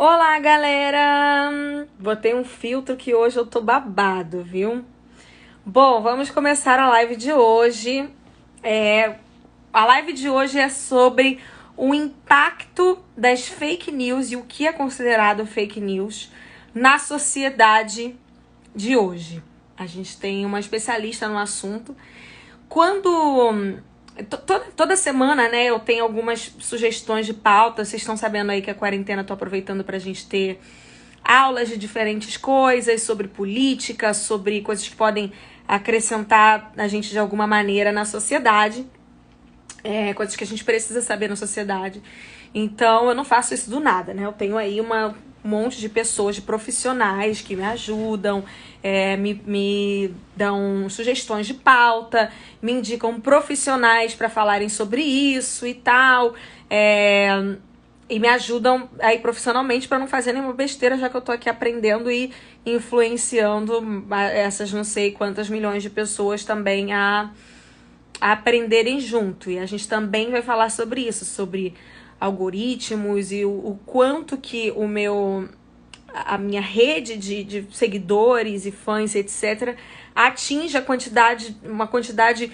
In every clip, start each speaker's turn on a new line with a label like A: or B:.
A: Olá, galera! Botei um filtro que hoje eu tô babado, viu? Bom, vamos começar a live de hoje. A live de hoje é sobre o impacto das fake news e o que é considerado fake news na sociedade de hoje. A gente tem uma especialista no assunto. Toda semana, né, eu tenho algumas sugestões de pauta. Vocês estão sabendo aí que a quarentena eu tô aproveitando pra gente ter aulas de diferentes coisas, sobre política, sobre coisas que podem acrescentar a gente de alguma maneira na sociedade. Coisas que a gente precisa saber na sociedade. Então, eu não faço isso do nada, né? Eu tenho aí um monte de pessoas, de profissionais que me ajudam, me dão sugestões de pauta, me indicam profissionais para falarem sobre isso e tal, e me ajudam aí profissionalmente para não fazer nenhuma besteira, já que eu tô aqui aprendendo e influenciando essas não sei quantas milhões de pessoas também a aprenderem junto. E a gente também vai falar sobre isso, sobre algoritmos e o quanto que a minha rede de seguidores e fãs, etc., atinge uma quantidade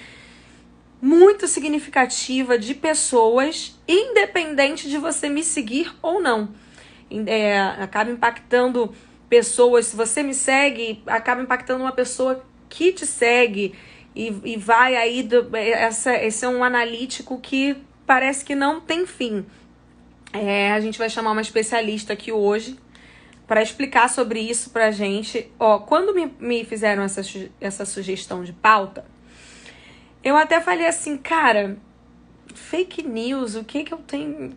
A: muito significativa de pessoas, independente de você me seguir ou não. Acaba impactando pessoas. Se você me segue, acaba impactando uma pessoa que te segue. E vai aí, esse é um analítico que parece que não tem fim. A gente vai chamar uma especialista aqui hoje para explicar sobre isso pra gente. Quando me fizeram essa sugestão de pauta, eu até falei assim, cara, fake news, o que eu tenho...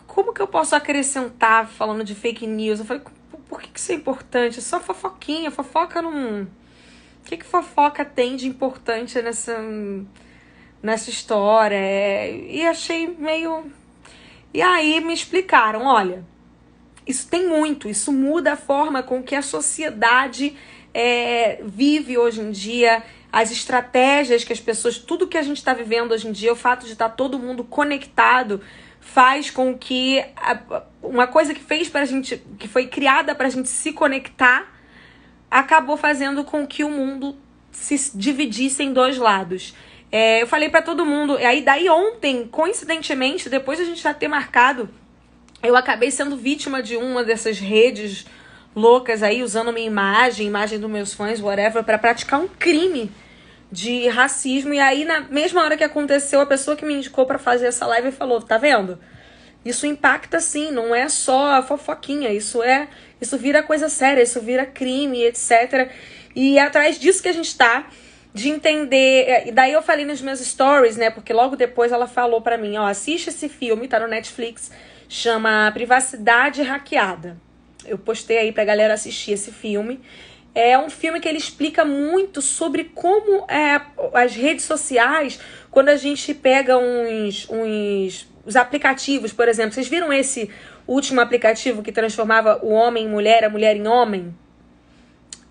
A: Como que eu posso acrescentar falando de fake news? Eu falei, por que isso é importante? É só fofoquinha, fofoca não... O que fofoca tem de importante nessa história? E achei meio... E aí me explicaram, olha, isso muda a forma com que a sociedade vive hoje em dia, as estratégias que as pessoas, tudo que a gente está vivendo hoje em dia, o fato de estar todo mundo conectado, faz com que uma coisa que foi criada pra gente se conectar, acabou fazendo com que o mundo se dividisse em dois lados. Eu falei pra todo mundo, daí ontem, coincidentemente, depois de a gente já ter marcado, eu acabei sendo vítima de uma dessas redes loucas aí, usando minha imagem dos meus fãs, whatever, pra praticar um crime de racismo. E aí, na mesma hora que aconteceu, a pessoa que me indicou pra fazer essa live falou, tá vendo? Isso impacta sim, não é só fofoquinha, isso vira coisa séria, isso vira crime, etc. E é atrás disso que a gente tá, de entender. E daí eu falei nos meus stories, né, porque logo depois ela falou pra mim, assiste esse filme, tá no Netflix, chama Privacidade Hackeada. Eu postei aí pra galera assistir esse filme. É um filme que ele explica muito sobre como as redes sociais, quando a gente pega os aplicativos, por exemplo. Vocês viram esse último aplicativo que transformava o homem em mulher, a mulher em homem?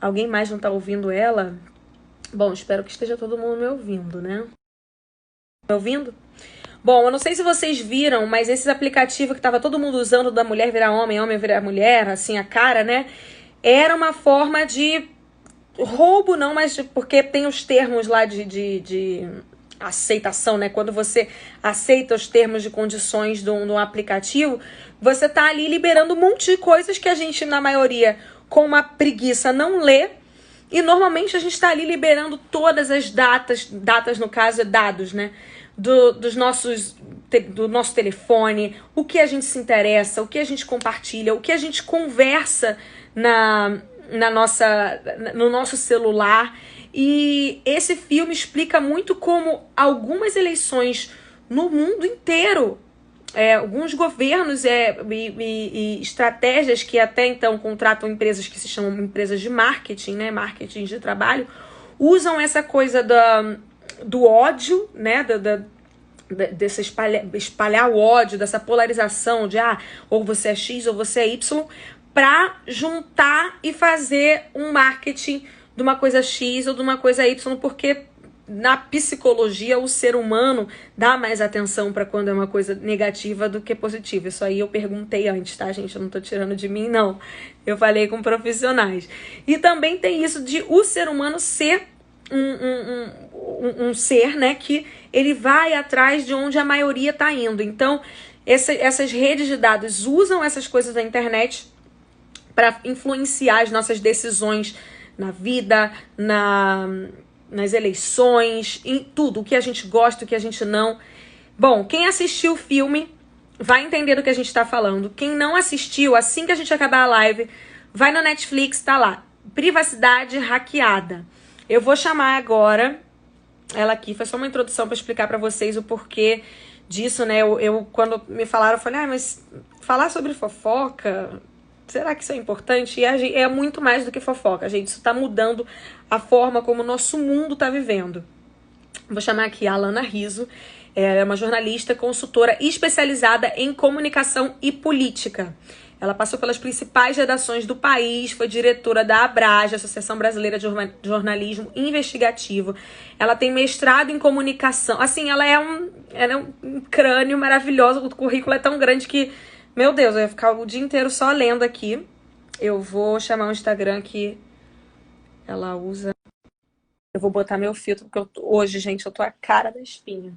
A: Alguém mais não tá ouvindo ela? Bom, espero que esteja todo mundo me ouvindo, né? Me ouvindo? Bom, eu não sei se vocês viram, mas esses aplicativos que tava todo mundo usando, da mulher virar homem, homem virar mulher, assim, a cara, né? Era uma forma de roubo, não, mas porque tem os termos lá de aceitação, né? Quando você aceita os termos de condições de um aplicativo, você tá ali liberando um monte de coisas que a gente, na maioria, com uma preguiça, não lê. E normalmente a gente tá ali liberando todas as datas no caso, dados, né? Do nosso telefone, o que a gente se interessa, o que a gente compartilha, o que a gente conversa no nosso celular. E esse filme explica muito como algumas eleições no mundo inteiro, alguns governos e estratégias que até então contratam empresas que se chamam empresas de marketing, né, marketing de trabalho, usam essa coisa do ódio, né, desse espalhar o ódio, dessa polarização de ou você é X ou você é Y, para juntar e fazer um marketing de uma coisa X ou de uma coisa Y, porque na psicologia, o ser humano dá mais atenção para quando é uma coisa negativa do que positiva. Isso aí eu perguntei antes, tá, gente? Eu não tô tirando de mim, não. Eu falei com profissionais. E também tem isso de o ser humano ser um ser, né, que ele vai atrás de onde a maioria tá indo. Então, essas redes de dados usam essas coisas da internet para influenciar as nossas decisões na vida, nas eleições, em tudo, o que a gente gosta, o que a gente não. Bom, quem assistiu o filme vai entender do que a gente tá falando. Quem não assistiu, assim que a gente acabar a live, vai no Netflix, tá lá. Privacidade hackeada. Eu vou chamar agora ela aqui. Foi só uma introdução para explicar para vocês o porquê disso, né? Eu quando me falaram, eu falei, mas falar sobre fofoca, será que isso é importante? E é muito mais do que fofoca, gente. Isso tá mudando a forma como o nosso mundo tá vivendo. Vou chamar aqui a Alana Rizzo. Ela é uma jornalista, consultora especializada em comunicação e política. Ela passou pelas principais redações do país, foi diretora da ABRAGE, Associação Brasileira de Jornalismo Investigativo. Ela tem mestrado em comunicação. Assim, ela é um crânio maravilhoso. O currículo é tão grande que, meu Deus, eu ia ficar o dia inteiro só lendo aqui. Eu vou chamar o Instagram que ela usa. Eu vou botar meu filtro, porque hoje, gente, eu tô a cara da espinha.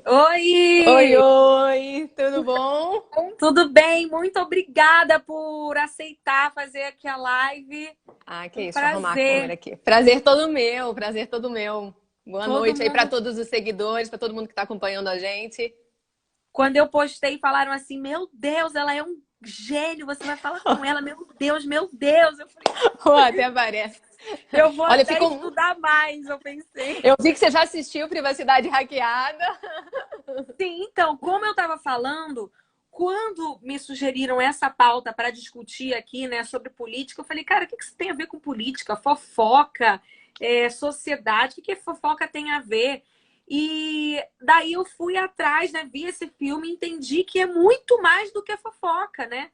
A: Oi!
B: Oi, oi, tudo bom?
A: Tudo bem? Muito obrigada por aceitar fazer aqui a live.
B: Ah, que isso, deixa eu arrumar a
A: Prazer.
B: câmera aqui. Prazer todo meu, prazer todo meu. Boa
A: Todo
B: noite aí para
A: mundo.
B: todos os seguidores, para todo mundo que está acompanhando a gente.
A: Quando eu postei, falaram assim: Meu Deus, ela é um gênio. Você vai falar com ela? Meu Deus, meu Deus. Eu falei:
B: Oh, até parece.
A: Eu vou
B: Olha,
A: até estudar mais. Eu pensei.
B: Eu vi que você já assistiu Privacidade Hackeada.
A: Sim, então, como eu estava falando, quando me sugeriram essa pauta para discutir aqui, né, sobre política, eu falei, cara, o que isso tem a ver com política? Fofoca, sociedade, o que fofoca tem a ver? E daí eu fui atrás, né, vi esse filme e entendi que é muito mais do que fofoca, né?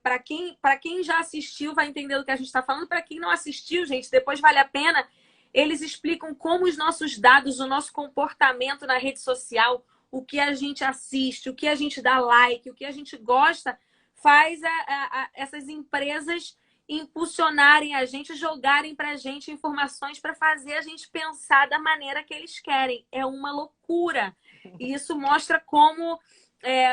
A: Para quem já assistiu vai entender do que a gente está falando. Para quem não assistiu, gente, depois vale a pena. Eles explicam como os nossos dados, o nosso comportamento na rede social, o que a gente assiste, o que a gente dá like, o que a gente gosta, faz essas empresas impulsionarem a gente, jogarem para a gente informações para fazer a gente pensar da maneira que eles querem. É uma loucura. E isso mostra como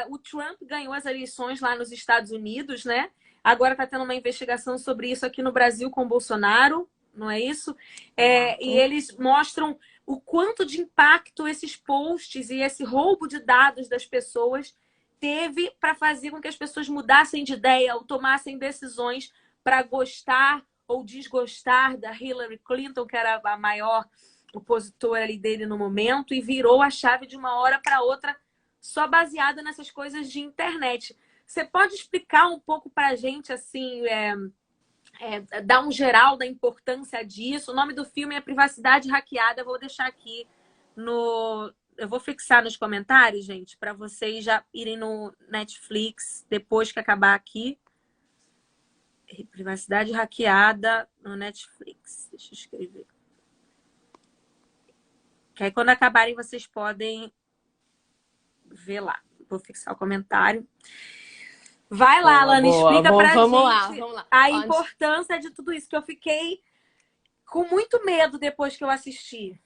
A: o Trump ganhou as eleições lá nos Estados Unidos, né? Agora está tendo uma investigação sobre isso aqui no Brasil com o Bolsonaro, não é isso? E eles mostram o quanto de impacto esses posts e esse roubo de dados das pessoas teve para fazer com que as pessoas mudassem de ideia ou tomassem decisões para gostar ou desgostar da Hillary Clinton, que era a maior opositora ali dele no momento, e virou a chave de uma hora para outra só baseada nessas coisas de internet. Você pode explicar um pouco para a gente, assim, dar um geral da importância disso? O nome do filme é Privacidade Hackeada. Eu vou deixar aqui eu vou fixar nos comentários, gente, para vocês já irem no Netflix depois que acabar aqui. Privacidade Hackeada no Netflix. Deixa eu escrever. Que aí quando acabarem vocês podem ver lá. Vou fixar o comentário. Vai lá, Alana, explica pra gente a importância de tudo isso, que eu fiquei com muito medo depois que eu assisti.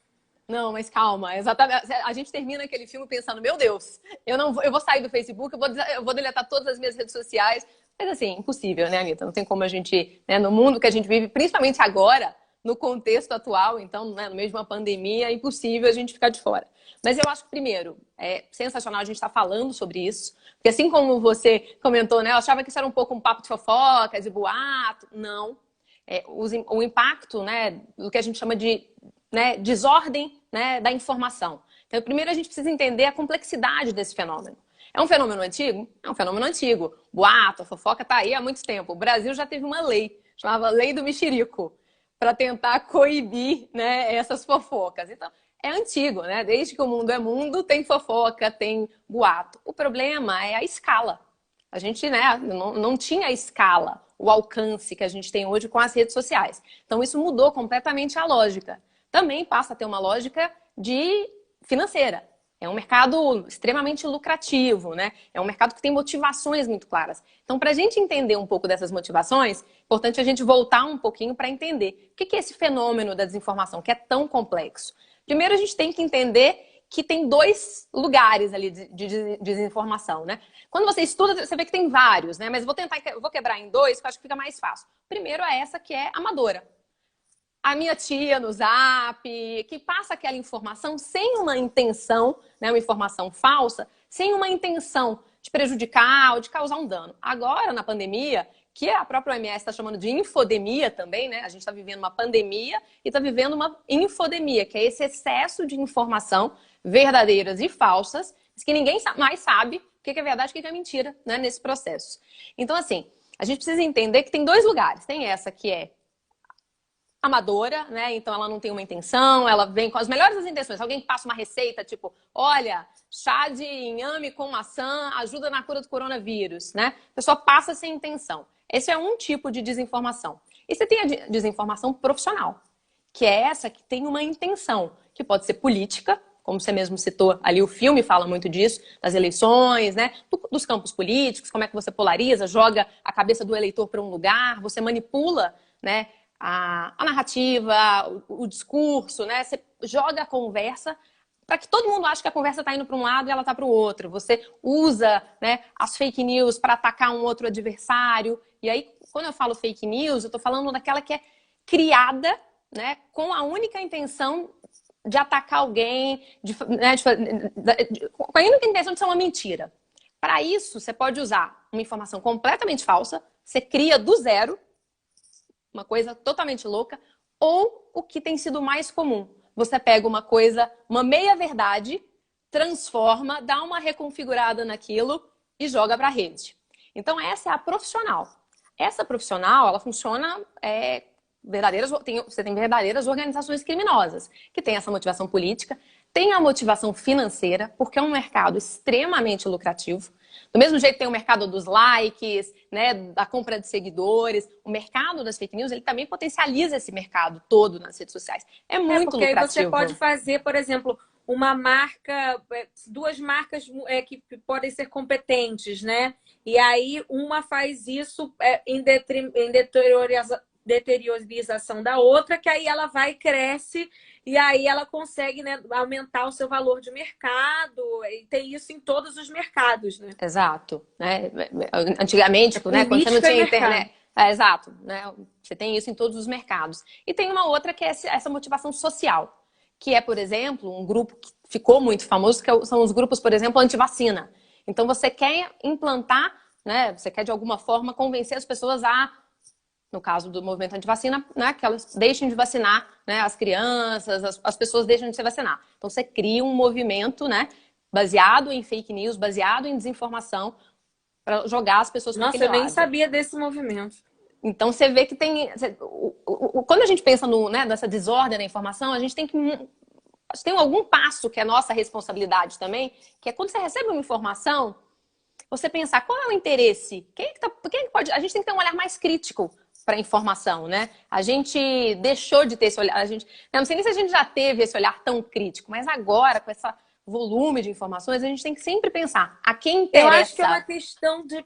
B: Não, mas calma, exatamente. A gente termina aquele filme pensando, meu Deus, eu vou sair do Facebook, eu vou deletar todas as minhas redes sociais. Mas assim, impossível, né, Anitta? Não tem como a gente, né, no mundo que a gente vive, principalmente agora, no contexto atual, então, né, no meio de uma pandemia, é impossível a gente ficar de fora. Mas eu acho que, primeiro, é sensacional a gente estar falando sobre isso, porque assim como você comentou, né, eu achava que isso era um pouco um papo de fofocas, de boato. Não. O impacto, né, do que a gente chama de, né, desordem, né, da informação. Então, primeiro a gente precisa entender a complexidade desse fenômeno. É um fenômeno antigo? É um fenômeno antigo. Boato, a fofoca está aí há muito tempo. O Brasil já teve uma lei, chamava Lei do Mexerico, para tentar coibir, né, essas fofocas. Então, é antigo, né? Desde que o mundo é mundo, tem fofoca, tem boato. O problema é a escala. A gente, né, não tinha escala. o alcance que a gente tem hoje com as redes sociais. Então, isso mudou completamente a lógica. Também passa a ter uma lógica de financeira. É um mercado extremamente lucrativo, né? É um mercado que tem motivações muito claras. Então, para a gente entender um pouco dessas motivações, é importante a gente voltar um pouquinho para entender o que é esse fenômeno da desinformação, que é tão complexo. Primeiro, a gente tem que entender que tem dois lugares ali de desinformação, né? Quando você estuda, você vê que tem vários, né? Mas eu vou quebrar em dois, que eu acho que fica mais fácil. Primeiro é essa que é amadora. A minha tia no Zap, que passa aquela informação sem uma intenção, né, uma informação falsa, sem uma intenção de prejudicar ou de causar um dano. Agora, na pandemia, que a própria OMS está chamando de infodemia também, né? A gente está vivendo uma pandemia e está vivendo uma infodemia, que é esse excesso de informação verdadeiras e falsas, que ninguém mais sabe o que é verdade e o que é mentira, né, nesse processo. Então, assim, a gente precisa entender que tem dois lugares. Tem essa que é amadora, né? Então ela não tem uma intenção, ela vem com as melhores das intenções. Alguém passa uma receita, tipo, olha, chá de inhame com maçã ajuda na cura do coronavírus, né? A pessoa passa sem intenção. Esse é um tipo de desinformação. E você tem a desinformação profissional, que é essa que tem uma intenção, que pode ser política, como você mesmo citou ali, o filme fala muito disso, das eleições, né? Dos campos políticos, como é que você polariza, joga a cabeça do eleitor para um lugar, você manipula, né, a narrativa, o discurso, né? Você joga a conversa para que todo mundo ache que a conversa está indo para um lado e ela está para o outro. Você usa, né, as fake news para atacar um outro adversário. E aí, quando eu falo fake news, eu estou falando daquela que é criada, né, com a única intenção de atacar alguém, com a única intenção de ser uma mentira. Para isso, você pode usar uma informação completamente falsa, você cria do zero, uma coisa totalmente louca, ou o que tem sido mais comum. Você pega uma coisa, uma meia-verdade, transforma, dá uma reconfigurada naquilo e joga para a rede. Então, essa é a profissional. Essa profissional, ela funciona... você tem verdadeiras organizações criminosas, que tem essa motivação política, tem a motivação financeira, porque é um mercado extremamente lucrativo. Do mesmo jeito que tem o mercado dos likes, né, da compra de seguidores, o mercado das fake news, ele também potencializa esse mercado todo nas redes sociais. É muito
A: porque
B: lucrativo.
A: Aí você pode fazer, por exemplo, uma marca, duas marcas que podem ser competentes, né? E aí uma faz isso em deteriorização da outra, que aí ela vai e cresce e aí ela consegue, né, aumentar o seu valor de mercado, e tem isso em todos os mercados, né?
B: Exato. Né? Antigamente, né, quando você não tinha internet... exato. Né? Você tem isso em todos os mercados. E tem uma outra que é essa motivação social, que é, por exemplo, um grupo que ficou muito famoso, que são os grupos, por exemplo, anti-vacina. Então você quer implantar, né, você quer de alguma forma convencer as pessoas a, no caso do movimento anti-vacina, né, que elas deixem de vacinar, né, as crianças, as pessoas deixam de se vacinar. Então você cria um movimento, né, baseado em fake news, baseado em desinformação, para jogar as pessoas para aquele lado.
A: Nossa, eu nem sabia desse movimento.
B: Então você vê que tem... Quando a gente pensa nessa desordem da informação, a gente tem que... Tem algum passo que é nossa responsabilidade também, que é quando você recebe uma informação, você pensar qual é o interesse, quem é que pode... A gente tem que ter um olhar mais crítico para a informação, né? A gente deixou de ter esse olhar, eu não sei nem se a gente já teve esse olhar tão crítico, mas agora, com esse volume de informações, a gente tem que sempre pensar a quem interessa.
A: Eu acho que é uma questão de...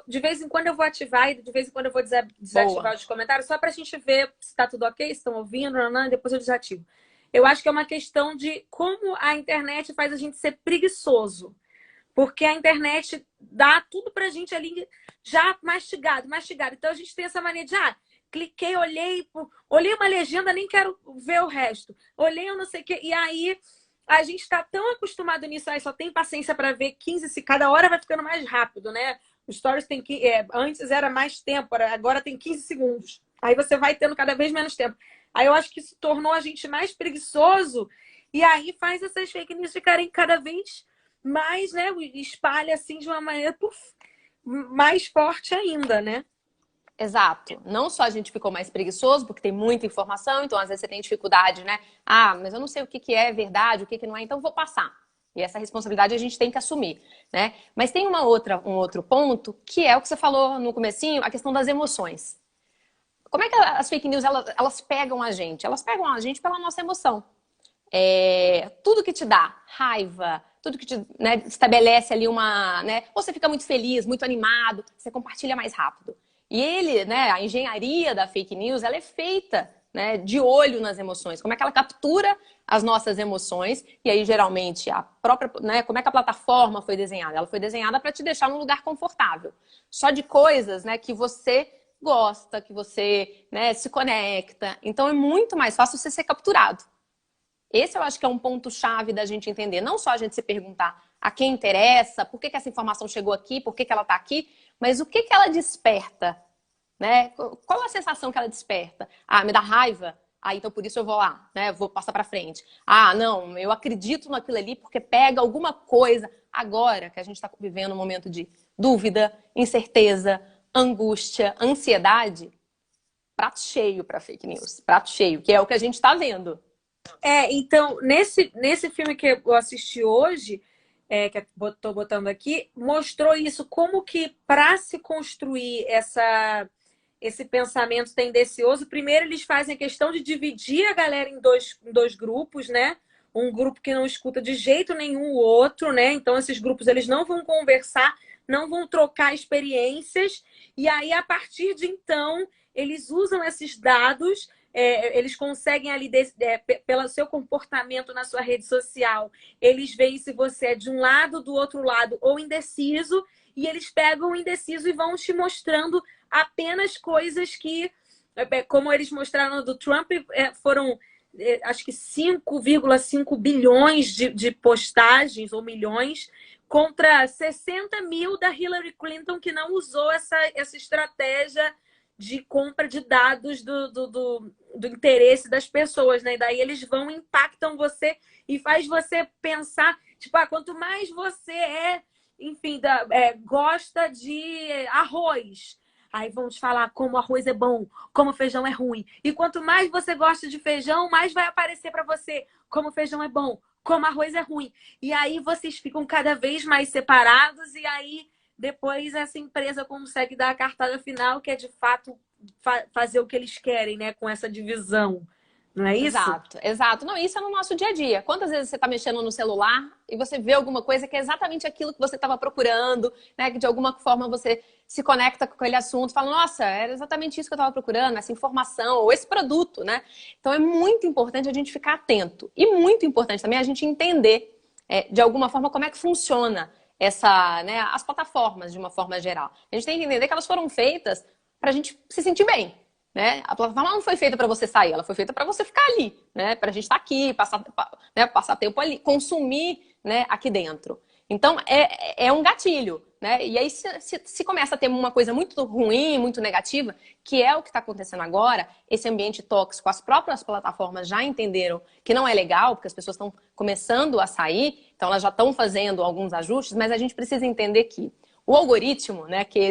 A: de vez em quando eu vou ativar e de vez em quando eu vou desativar os comentários, só para a gente ver se está tudo ok, se estão ouvindo, e depois eu desativo. Eu acho que é uma questão de como a internet faz a gente ser preguiçoso. Porque a internet dá tudo pra gente ali já mastigado. Então a gente tem essa mania de, cliquei, olhei uma legenda, nem quero ver o resto. Olhei eu não sei o quê. E aí a gente tá tão acostumado nisso, aí só tem paciência para ver 15, cada hora vai ficando mais rápido, né? O Stories tem que... antes era mais tempo, agora tem 15 segundos. Aí você vai tendo cada vez menos tempo. Aí eu acho que isso tornou a gente mais preguiçoso e aí faz essas fake news ficarem cada vez mais, né? Espalha assim de uma maneira mais forte ainda, né?
B: Exato. Não só a gente ficou mais preguiçoso, porque tem muita informação, então às vezes você tem dificuldade, né? Mas eu não sei o que é verdade, o que não é, então vou passar. E essa responsabilidade a gente tem que assumir, né? Mas tem um outro ponto, que é o que você falou no comecinho, a questão das emoções. Como é que as fake news, elas pegam a gente? Elas pegam a gente pela nossa emoção. Tudo que te dá raiva, tudo que te, né, estabelece ali uma... Né, ou você fica muito feliz, muito animado, você compartilha mais rápido. E né, a engenharia da fake news, ela é feita, né, de olho nas emoções. Como é que ela captura as nossas emoções? E aí, geralmente, a própria... Né, como é que a plataforma foi desenhada? Ela foi desenhada para te deixar num lugar confortável. Só de coisas, né, que você gosta, que você, né, se conecta. Então, é muito mais fácil você ser capturado. Esse eu acho que é um ponto-chave da gente entender. Não só a gente se perguntar a quem interessa, por que essa informação chegou aqui, por que ela está aqui, mas o que ela desperta, né? Qual a sensação que ela desperta? Ah, me dá raiva? Ah, então por isso eu vou lá, né? Vou passar para frente. Ah, não, eu acredito naquilo ali porque pega alguma coisa. Agora que a gente está vivendo um momento de dúvida, incerteza, angústia, ansiedade, prato cheio para fake news. Prato cheio, que é o que a gente está vendo.
A: Então, nesse filme que eu assisti hoje, que eu tô botando aqui, mostrou isso, como que para se construir esse pensamento tendencioso, primeiro eles fazem a questão de dividir a galera em dois grupos, né? Um grupo que não escuta de jeito nenhum o outro, né? Então, esses grupos eles não vão conversar, não vão trocar experiências, e aí, a partir de então, eles usam esses dados. Eles conseguem ali, pelo seu comportamento na sua rede social, eles veem se você é de um lado, do outro lado, ou indeciso, e eles pegam o indeciso e vão te mostrando apenas coisas que, como eles mostraram no do Trump, foram acho que 5,5 bilhões de postagens, ou milhões, contra 60 mil da Hillary Clinton, que não usou essa estratégia de compra de dados do interesse das pessoas, né? E daí eles vão, impactam você e faz você pensar, tipo, quanto mais você enfim, gosta de arroz, aí vão te falar como arroz é bom, como feijão é ruim. E quanto mais você gosta de feijão, mais vai aparecer para você como feijão é bom, como arroz é ruim. E aí vocês ficam cada vez mais separados, e aí depois essa empresa consegue dar a cartada final, que é de fato fazer o que eles querem, né? Com essa divisão. Não é isso?
B: Exato, exato. Não, isso é no nosso dia a dia. Quantas vezes você está mexendo no celular e você vê alguma coisa que é exatamente aquilo que você estava procurando, né? Que de alguma forma você se conecta com aquele assunto, fala, nossa, era exatamente isso que eu estava procurando, essa informação ou esse produto, né? Então é muito importante a gente ficar atento. E muito importante também a gente entender, de alguma forma, como é que funciona né, as plataformas de uma forma geral. A gente tem que entender que elas foram feitas para a gente se sentir bem. Né? A plataforma não foi feita para você sair, ela foi feita para você ficar ali, né? Para a gente estar aqui, passar tempo ali, consumir, né, aqui dentro. Então, é um gatilho, né? E aí, se começa a ter uma coisa muito ruim, muito negativa, que é o que está acontecendo agora, esse ambiente tóxico, as próprias plataformas já entenderam que não é legal, porque as pessoas estão começando a sair, então elas já estão fazendo alguns ajustes, mas a gente precisa entender que o algoritmo, né, que é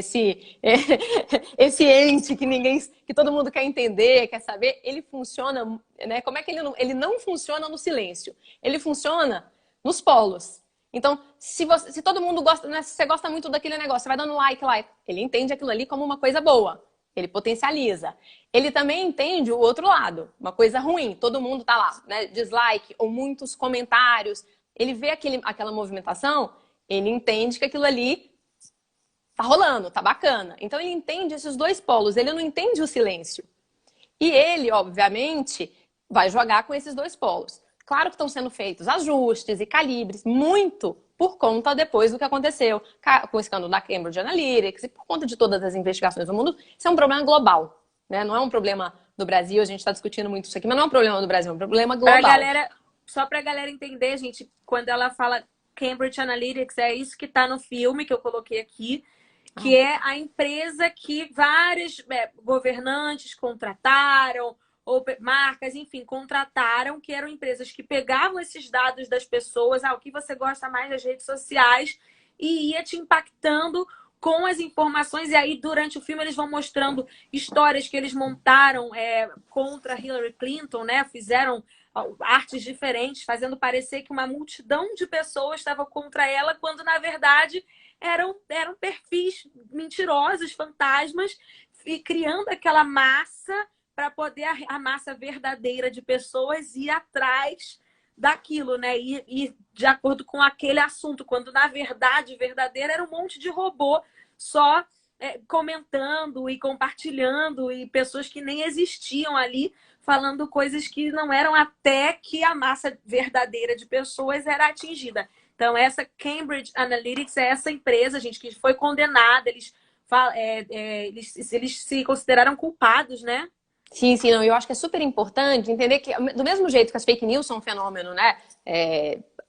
B: esse ente que todo mundo quer entender, quer saber, ele funciona, né? Como é que ele não funciona no silêncio? Ele funciona nos polos. Então, se todo mundo gosta, né, se você gosta muito daquele negócio, você vai dando like, ele entende aquilo ali como uma coisa boa. Ele potencializa. Ele também entende o outro lado, uma coisa ruim. Todo mundo tá lá, né, dislike ou muitos comentários. Ele vê aquela movimentação, ele entende que aquilo ali tá rolando, tá bacana. Então ele entende esses dois polos, ele não entende o silêncio. E ele, obviamente, vai jogar com esses dois polos. Claro que estão sendo feitos ajustes e calibres, muito por conta depois do que aconteceu com o escândalo da Cambridge Analytics e por conta de todas as investigações do mundo. Isso é um problema global, né? Não é um problema do Brasil, a gente está discutindo muito isso aqui, mas não é um problema do Brasil, é um problema global.
A: Só para a galera entender, gente, quando ela fala Cambridge Analytics, é isso que está no filme que eu coloquei aqui, que é a empresa que vários governantes contrataram, ou marcas, enfim, contrataram, que eram empresas que pegavam esses dados das pessoas, o que você gosta mais das redes sociais, e ia te impactando com as informações. E aí, durante o filme, eles vão mostrando histórias que eles montaram contra Hillary Clinton, né? Fizeram artes diferentes, fazendo parecer que uma multidão de pessoas estava contra ela, quando na verdade eram perfis mentirosos, fantasmas, e criando aquela massa para poder a massa verdadeira de pessoas ir atrás daquilo, né? E de acordo com aquele assunto, quando na verdade verdadeira era um monte de robô só comentando e compartilhando, e pessoas que nem existiam ali falando coisas que não eram, até que a massa verdadeira de pessoas era atingida. Então, essa Cambridge Analytica é essa empresa, gente, que foi condenada. Eles se consideraram culpados, né?
B: Sim, sim, não. Eu acho que é super importante entender que, do mesmo jeito que as fake news são um fenômeno, né,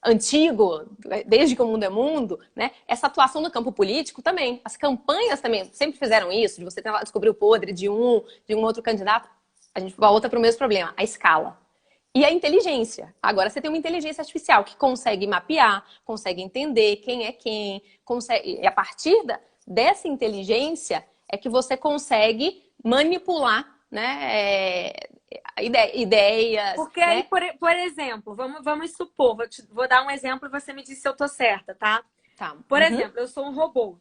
B: antigo, desde que o mundo é mundo, né, essa atuação no campo político também. As campanhas também sempre fizeram isso, de você tentar descobrir o podre de um outro candidato. A gente volta para o mesmo problema, a escala. E a inteligência. Agora você tem uma inteligência artificial que consegue mapear, consegue entender quem é quem, consegue, e a partir dessa inteligência é que você consegue manipular, né, ideias.
A: Porque
B: né?
A: aí, por exemplo, vamos supor, vou dar um exemplo e você me diz se eu tô certa, tá?
B: Tá.
A: Por exemplo, eu sou um robô.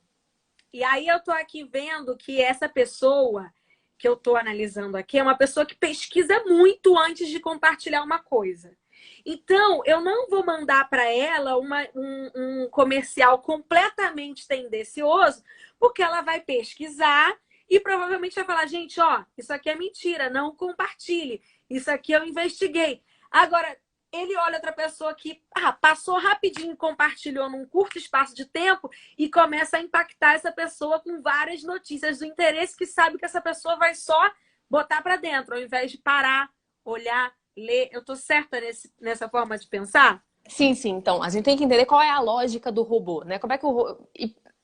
A: E aí eu tô aqui vendo que essa pessoa que eu tô analisando aqui é uma pessoa que pesquisa muito antes de compartilhar uma coisa. Então, eu não vou mandar para ela um comercial completamente tendencioso, porque ela vai pesquisar e provavelmente vai falar, gente, ó, isso aqui é mentira, não compartilhe. Isso aqui eu investiguei. Agora, ele olha outra pessoa que passou rapidinho e compartilhou num curto espaço de tempo e começa a impactar essa pessoa com várias notícias do interesse, que sabe que essa pessoa vai só botar para dentro, ao invés de parar, olhar, ler. Eu tô certa nessa forma de pensar?
B: Sim, sim. Então, a gente tem que entender qual é a lógica do robô, né? Como é que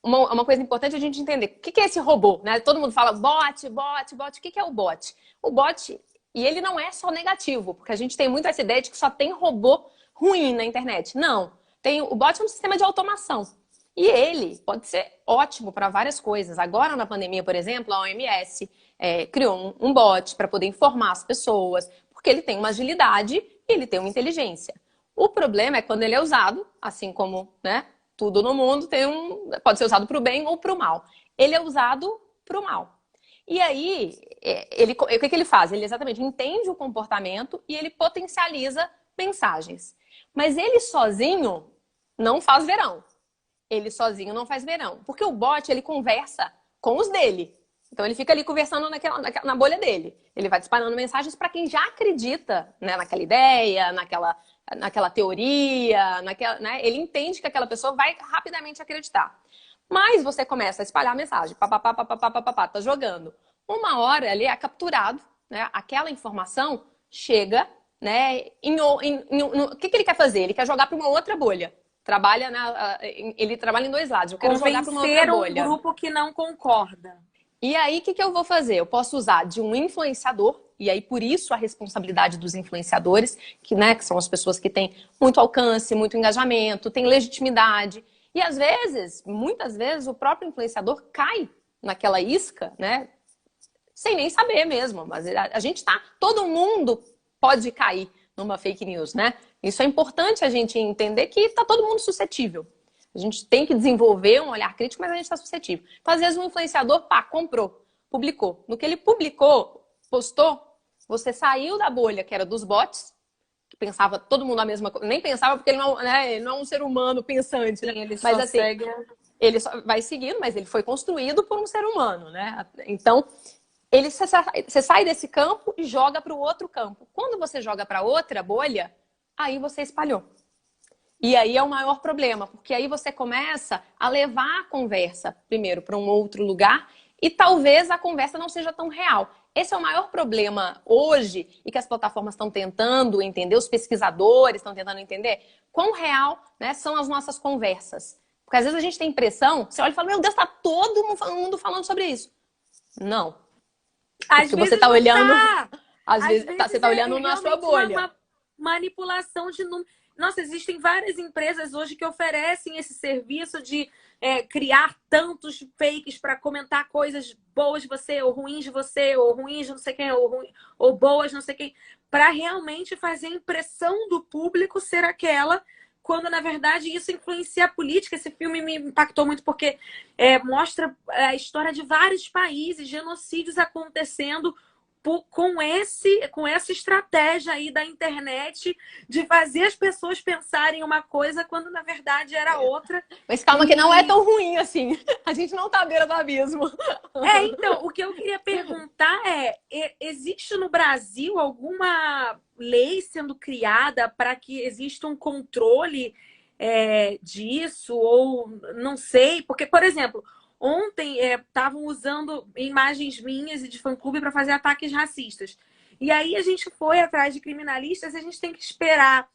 B: uma coisa importante é a gente entender o que é esse robô, né? Todo mundo fala bot, bot, bot. O que é o bot? O bot, e ele não é só negativo, porque a gente tem muito essa ideia de que só tem robô ruim na internet. Não. O bot é um sistema de automação. E ele pode ser ótimo para várias coisas. Agora, na pandemia, por exemplo, a OMS criou um bot para poder informar as pessoas, porque ele tem uma agilidade e ele tem uma inteligência. O problema é quando ele é usado, assim como, né, tudo no mundo pode ser usado para o bem ou para o mal. Ele é usado para o mal. E aí, o que ele faz? Ele exatamente entende o comportamento e ele potencializa mensagens. Mas ele sozinho não faz verão. Ele sozinho não faz verão. Porque o bot, ele conversa com os dele. Então, ele fica ali conversando na bolha dele. Ele vai disparando mensagens para quem já acredita, né, naquela ideia, naquela teoria, né? Ele entende que aquela pessoa vai rapidamente acreditar. Mas você começa a espalhar a mensagem, tá jogando. Uma hora ali é capturado, né? Aquela informação chega, né? O que ele quer fazer? Ele quer jogar para uma outra bolha. Ele trabalha em dois lados. Eu quero jogar para uma outra bolha.
A: Um grupo que não concorda.
B: E aí, o que eu vou fazer? Eu posso usar de um influenciador, e aí por isso a responsabilidade dos influenciadores, que são as pessoas que têm muito alcance, muito engajamento, têm legitimidade. E às vezes, muitas vezes, o próprio influenciador cai naquela isca, né? Sem nem saber mesmo. Mas todo mundo pode cair numa fake news, né? Isso é importante a gente entender que está todo mundo suscetível. A gente tem que desenvolver um olhar crítico, mas a gente está suscetível. Então, às vezes, um influenciador, comprou, publicou. No que ele publicou, postou, você saiu da bolha que era dos bots, que pensava todo mundo a mesma coisa. Nem pensava, porque ele não é um ser humano pensante. Né?
A: Sim, ele
B: mas
A: só
B: assim,
A: segue...
B: ele só vai seguindo, mas ele foi construído por um ser humano, né? Então, você sai desse campo e joga para o outro campo. Quando você joga para outra bolha, aí você espalhou. E aí é o maior problema, porque aí você começa a levar a conversa, primeiro, para um outro lugar, e talvez a conversa não seja tão real. Esse é o maior problema hoje, e que as plataformas estão tentando entender, os pesquisadores estão tentando entender, quão real, né, são as nossas conversas. Porque às vezes a gente tem impressão, você olha e fala, meu Deus, está todo mundo falando sobre isso. Não. Porque você está olhando... Às vezes você está olhando na sua bolha.
A: Uma manipulação de números. Nossa, existem várias empresas hoje que oferecem esse serviço de criar tantos fakes para comentar coisas boas de você, ou ruins de não sei quem, ou boas não sei quem, para realmente fazer a impressão do público ser aquela, quando na verdade isso influencia a política. Esse filme me impactou muito porque mostra a história de vários países, genocídios acontecendo com essa estratégia aí da internet de fazer as pessoas pensarem uma coisa quando na verdade era outra.
B: Mas calma, que não é tão ruim assim. A gente não tá à beira do abismo.
A: Então, o que eu queria perguntar existe no Brasil alguma lei sendo criada para que exista um controle disso? Ou não sei, porque, por exemplo, ontem estavam usando imagens minhas e de fã-clube para fazer ataques racistas. E aí a gente foi atrás de criminalistas e a gente tem que esperar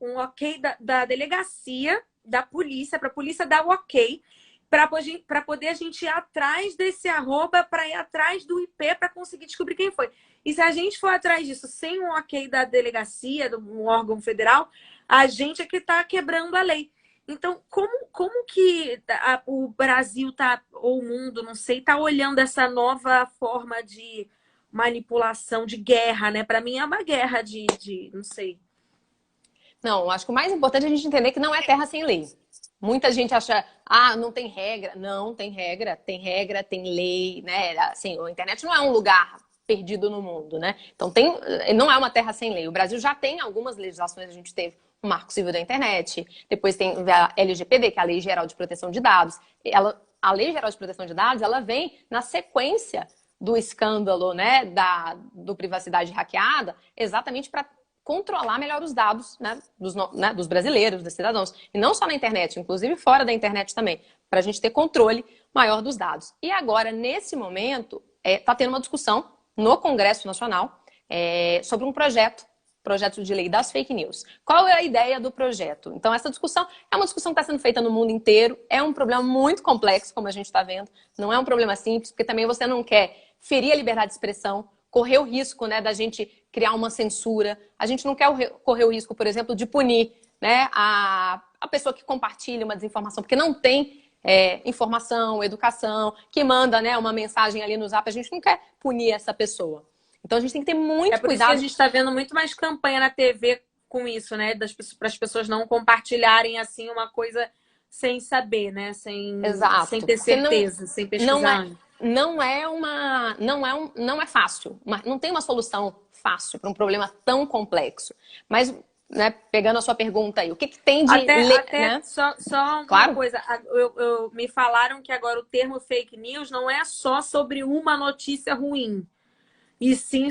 A: um ok da delegacia, da polícia, para a polícia dar o ok, para poder a gente ir atrás desse arroba, para ir atrás do IP, para conseguir descobrir quem foi. E se a gente for atrás disso sem um ok da delegacia, do órgão federal, a gente é que está quebrando a lei. Então, como que o Brasil tá, ou o mundo, não sei, tá olhando essa nova forma de manipulação, de guerra, né? Para mim é uma guerra não sei.
B: Não, acho que o mais importante é a gente entender que não é terra sem lei. Muita gente acha, não tem regra. Não, tem regra, tem lei, né? Assim, a internet não é um lugar perdido no mundo, né? Então, não é uma terra sem lei. O Brasil já tem algumas legislações, a gente teve o Marco Civil da Internet, depois tem a LGPD, que é a Lei Geral de Proteção de Dados. A Lei Geral de Proteção de Dados, ela vem na sequência do escândalo, né, do privacidade hackeada, exatamente para controlar melhor os dados, né, dos brasileiros, dos cidadãos. E não só na internet, inclusive fora da internet também, para a gente ter controle maior dos dados. E agora, nesse momento, está tendo uma discussão no Congresso Nacional sobre um projeto de lei das fake news. Qual é a ideia do projeto? Então, essa discussão é uma discussão que está sendo feita no mundo inteiro. É um problema muito complexo, como a gente está vendo. Não é um problema simples, porque também você não quer ferir a liberdade de expressão, correr o risco, né, da gente criar uma censura. A gente não quer correr o risco, por exemplo, de punir, né, a pessoa que compartilha uma desinformação, porque não tem informação, educação, que manda, né, uma mensagem ali no Zap. A gente não quer punir essa pessoa. Então a gente tem que ter muito
A: por
B: cuidado.
A: Isso que a gente está vendo muito mais campanha na TV com isso, né? Para as pessoas não compartilharem assim uma coisa sem saber, né? Sem ter certeza, sem pesquisar.
B: Não é fácil. Não tem uma solução fácil para um problema tão complexo. Mas, né, pegando a sua pergunta aí, o que tem de
A: né? Só
B: claro.
A: Uma coisa, me falaram que agora o termo fake news não é só sobre uma notícia ruim. E sim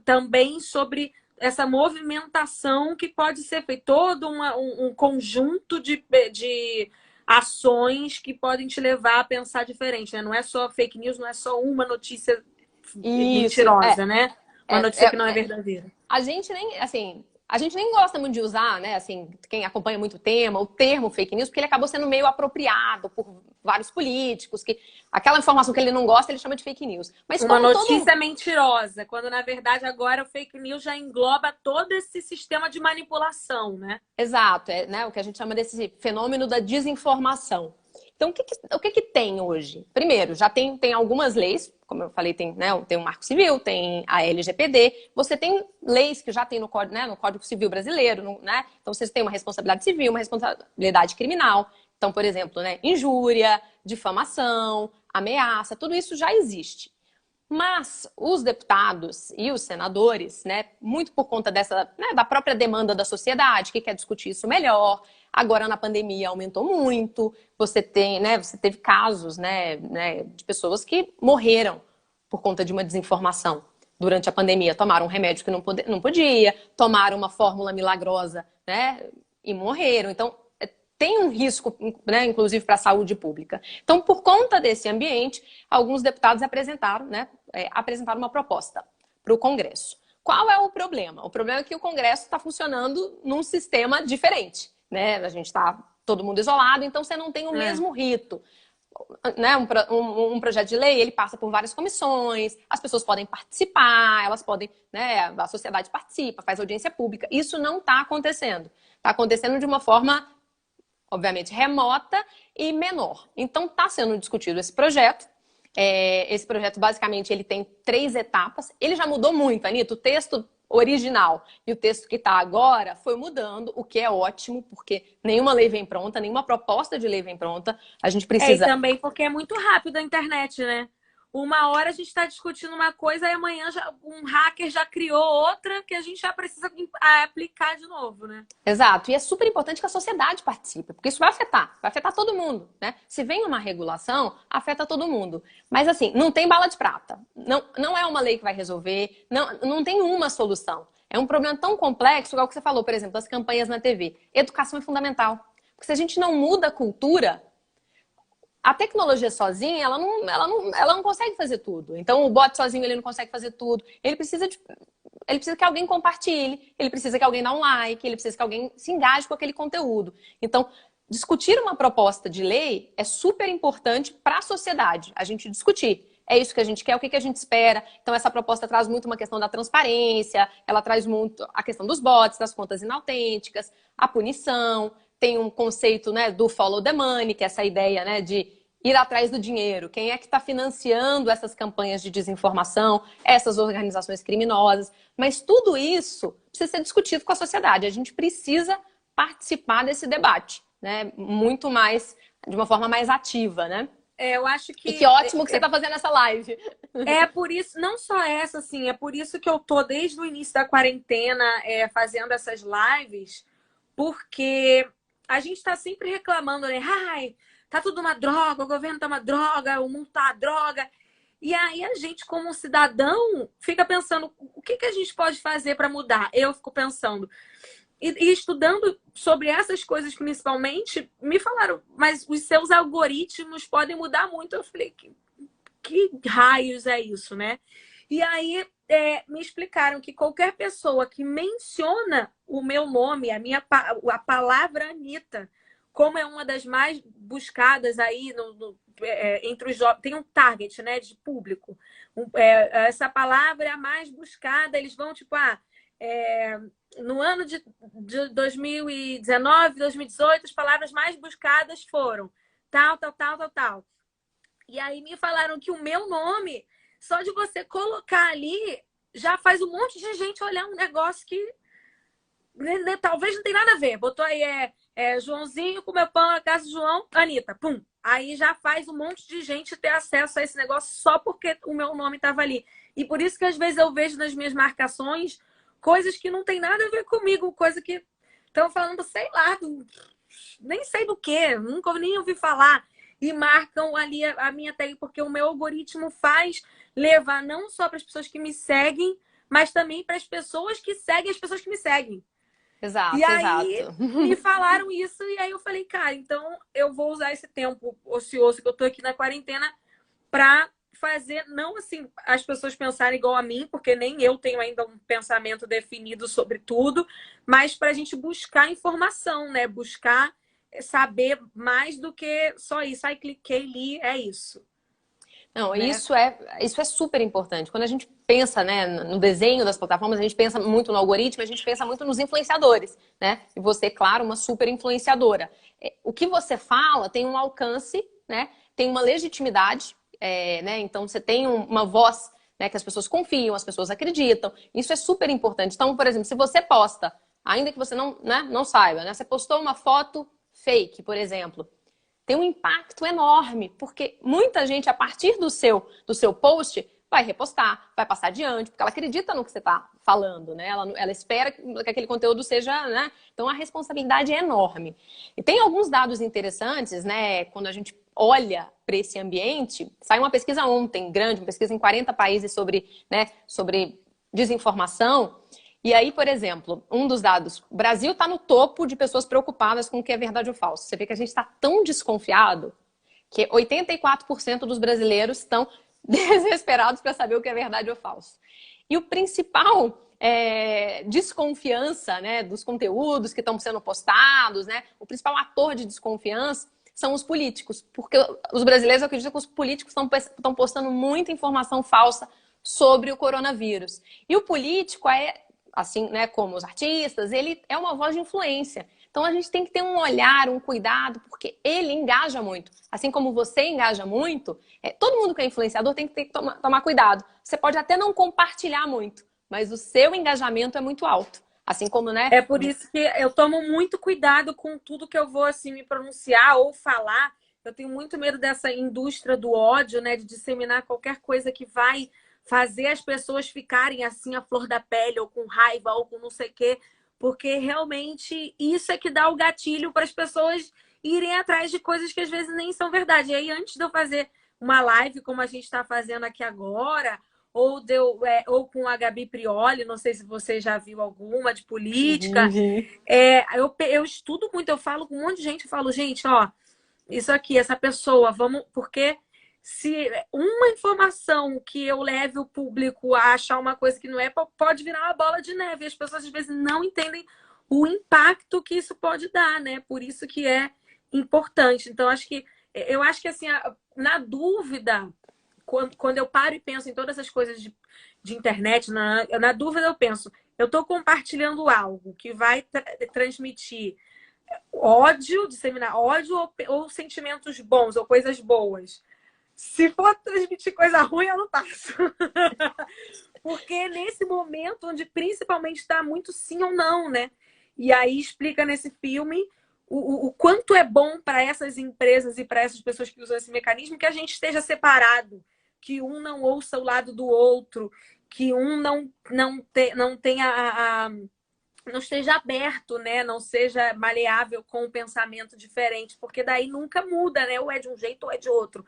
A: também sobre essa movimentação que pode ser feita. Todo um conjunto de ações que podem te levar a pensar diferente, né? Não é só fake news, não é só uma notícia mentirosa, né? Uma notícia que não é verdadeira.
B: A gente nem gosta muito de usar, né? Assim, quem acompanha muito o termo fake news, porque ele acabou sendo meio apropriado por vários políticos, que aquela informação que ele não gosta, ele chama de fake news. Mas
A: uma notícia mentirosa, quando na verdade agora o fake news já engloba todo esse sistema de manipulação, né?
B: Exato, né? O que a gente chama desse fenômeno da desinformação. Então, o que tem hoje? Primeiro, já tem algumas leis, como eu falei, tem o Marco Civil, tem a LGPD, você tem leis que já tem no Código Civil brasileiro, né? Então, vocês têm uma responsabilidade civil, uma responsabilidade criminal. Então, por exemplo, né, injúria, difamação, ameaça, tudo isso já existe. Mas os deputados e os senadores, né, muito por conta da própria demanda da sociedade, que quer discutir isso melhor, agora na pandemia aumentou muito, você teve casos, né, de pessoas que morreram por conta de uma desinformação durante a pandemia, tomaram um remédio que não podia, tomaram uma fórmula milagrosa, né, e morreram. Então, tem um risco, né, inclusive para a saúde pública. Então, por conta desse ambiente, alguns deputados apresentaram uma proposta para o Congresso. Qual é o problema? O problema é que o Congresso está funcionando num sistema diferente, né? A gente está todo mundo isolado, então você não tem o mesmo rito. né, um projeto de lei, ele passa por várias comissões, as pessoas podem participar, elas podem, né, a sociedade participa, faz audiência pública. Isso não está acontecendo. Está acontecendo de uma forma, obviamente, remota e menor. Então, está sendo discutido esse projeto. Esse projeto, basicamente, ele tem 3 etapas. Ele já mudou muito, Anitta. O texto original e o texto que está agora foi mudando, o que é ótimo, porque nenhuma lei vem pronta, nenhuma proposta de lei vem pronta. A gente
A: E
B: precisa...
A: também porque é muito rápido a internet, né? Uma hora a gente está discutindo uma coisa e amanhã um hacker já criou outra que a gente já precisa aplicar de novo, né?
B: Exato. E é super importante que a sociedade participe, porque isso vai afetar todo mundo, né? Se vem uma regulação, afeta todo mundo. Mas assim, não tem bala de prata. Não é uma lei que vai resolver, não tem uma solução. É um problema tão complexo, igual que você falou, por exemplo, das campanhas na TV. Educação é fundamental. Porque se a gente não muda a cultura, a tecnologia sozinha, ela não consegue fazer tudo. Então, o bot sozinho, ele não consegue fazer tudo. Ele precisa que alguém compartilhe, ele precisa que alguém dê um like, ele precisa que alguém se engaje com aquele conteúdo. Então, discutir uma proposta de lei é super importante para a sociedade, a gente discutir. É isso que a gente quer, o que a gente espera. Então, essa proposta traz muito uma questão da transparência, ela traz muito a questão dos bots, das contas inautênticas, a punição, tem um conceito, né, do follow the money, que é essa ideia, né, de ir atrás do dinheiro. Quem é que está financiando essas campanhas de desinformação, essas organizações criminosas? Mas tudo isso precisa ser discutido com a sociedade. A gente precisa participar desse debate, né? Muito mais, de uma forma mais ativa, né?
A: Eu acho que...
B: E que ótimo que você está fazendo essa live.
A: É por isso, não só essa, assim, é por isso que eu tô desde o início da quarentena fazendo essas lives, porque a gente está sempre reclamando, né? Ai, tá tudo uma droga, o governo tá uma droga, o mundo tá uma droga. E aí a gente, como cidadão, fica pensando o que a gente pode fazer para mudar. Eu fico pensando. E estudando sobre essas coisas principalmente, me falaram, mas os seus algoritmos podem mudar muito. Eu falei, que raios é isso, né? E aí me explicaram que qualquer pessoa que menciona o meu nome, a palavra Anitta, como é uma das mais buscadas aí entre os jovens, tem um target, né, de público. Essa palavra é a mais buscada, eles vão tipo, no ano de 2019, 2018, as palavras mais buscadas foram tal, tal, tal, tal, tal. E aí me falaram que o meu nome, só de você colocar ali, já faz um monte de gente olhar um negócio que talvez não tem nada a ver. Botou aí, Joãozinho, comeu pão na casa do João, Anitta, pum. Aí já faz um monte de gente ter acesso a esse negócio só porque o meu nome estava ali. E por isso que às vezes eu vejo nas minhas marcações coisas que não tem nada a ver comigo, coisa que estão falando, sei lá, nem sei do que, nunca nem ouvi falar. E marcam ali a minha tag, porque o meu algoritmo faz levar não só para as pessoas que me seguem, mas também para as pessoas que seguem as pessoas que me seguem.
B: Exato,
A: e aí
B: exato.
A: me falaram isso, e aí eu falei, cara, então eu vou usar esse tempo ocioso que eu tô aqui na quarentena para fazer, não assim, as pessoas pensarem igual a mim, porque nem eu tenho ainda um pensamento definido sobre tudo, mas para a gente buscar informação, né? Buscar saber mais do que só isso. Aí cliquei, li, é isso.
B: Não,
A: Né?
B: isso é super importante. Quando a gente pensa, né, no desenho das plataformas, a gente pensa muito no algoritmo, a gente pensa muito nos influenciadores, né? E você, claro, uma super influenciadora. O que você fala tem um alcance, né? Tem uma legitimidade, né? Então você tem uma voz, né, que as pessoas confiam, as pessoas acreditam. Isso é super importante. Então, por exemplo, se você posta, ainda que você não saiba, né? Você postou uma foto fake, por exemplo, tem um impacto enorme, porque muita gente, a partir do seu post, vai repostar, vai passar adiante, porque ela acredita no que você está falando, né? Ela espera que aquele conteúdo seja, né? Então a responsabilidade é enorme. E tem alguns dados interessantes, né? Quando a gente olha para esse ambiente, saiu uma pesquisa ontem, grande, uma pesquisa em 40 países sobre desinformação. E aí, por exemplo, um dos dados, o Brasil está no topo de pessoas preocupadas com o que é verdade ou falso. Você vê que a gente está tão desconfiado que 84% dos brasileiros estão desesperados para saber o que é verdade ou falso. E o principal desconfiança, né, dos conteúdos que estão sendo postados, né, o principal ator de desconfiança são os políticos. Porque os brasileiros acreditam que os políticos estão postando muita informação falsa sobre o coronavírus. E o político é, assim, né, como os artistas, ele é uma voz de influência. Então a gente tem que ter um olhar, um cuidado, porque ele engaja muito. Assim como você engaja muito, todo mundo que é influenciador tem que tomar cuidado. Você pode até não compartilhar muito, mas o seu engajamento é muito alto. Assim como, né?
A: É por isso que eu tomo muito cuidado com tudo que eu vou assim me pronunciar ou falar. Eu tenho muito medo dessa indústria do ódio, né? De disseminar qualquer coisa que vai fazer as pessoas ficarem assim à flor da pele, ou com raiva, ou com não sei o quê. Porque realmente isso é que dá o gatilho para as pessoas irem atrás de coisas que às vezes nem são verdade. E aí, antes de eu fazer uma live como a gente está fazendo aqui agora, ou com a Gabi Prioli, não sei se você já viu alguma de política. Eu estudo muito, eu falo com um monte de gente, eu falo, gente, ó, isso aqui, essa pessoa, vamos, porque se uma informação que eu leve o público a achar uma coisa que não é, pode virar uma bola de neve. E as pessoas às vezes não entendem o impacto que isso pode dar, né? Por isso que é importante. Então, eu acho que assim, na dúvida, quando eu paro e penso em todas essas coisas de internet, na dúvida eu penso, eu estou compartilhando algo que vai transmitir ódio, disseminar ódio ou sentimentos bons ou coisas boas. Se for transmitir coisa ruim, eu não passo. Porque nesse momento onde principalmente está muito sim ou não, né? E aí explica nesse filme o quanto é bom para essas empresas e para essas pessoas que usam esse mecanismo que a gente esteja separado, que um não ouça o lado do outro, que um não tenha não esteja aberto, né? Não seja maleável com um pensamento diferente, porque daí nunca muda, né? Ou é de um jeito ou é de outro.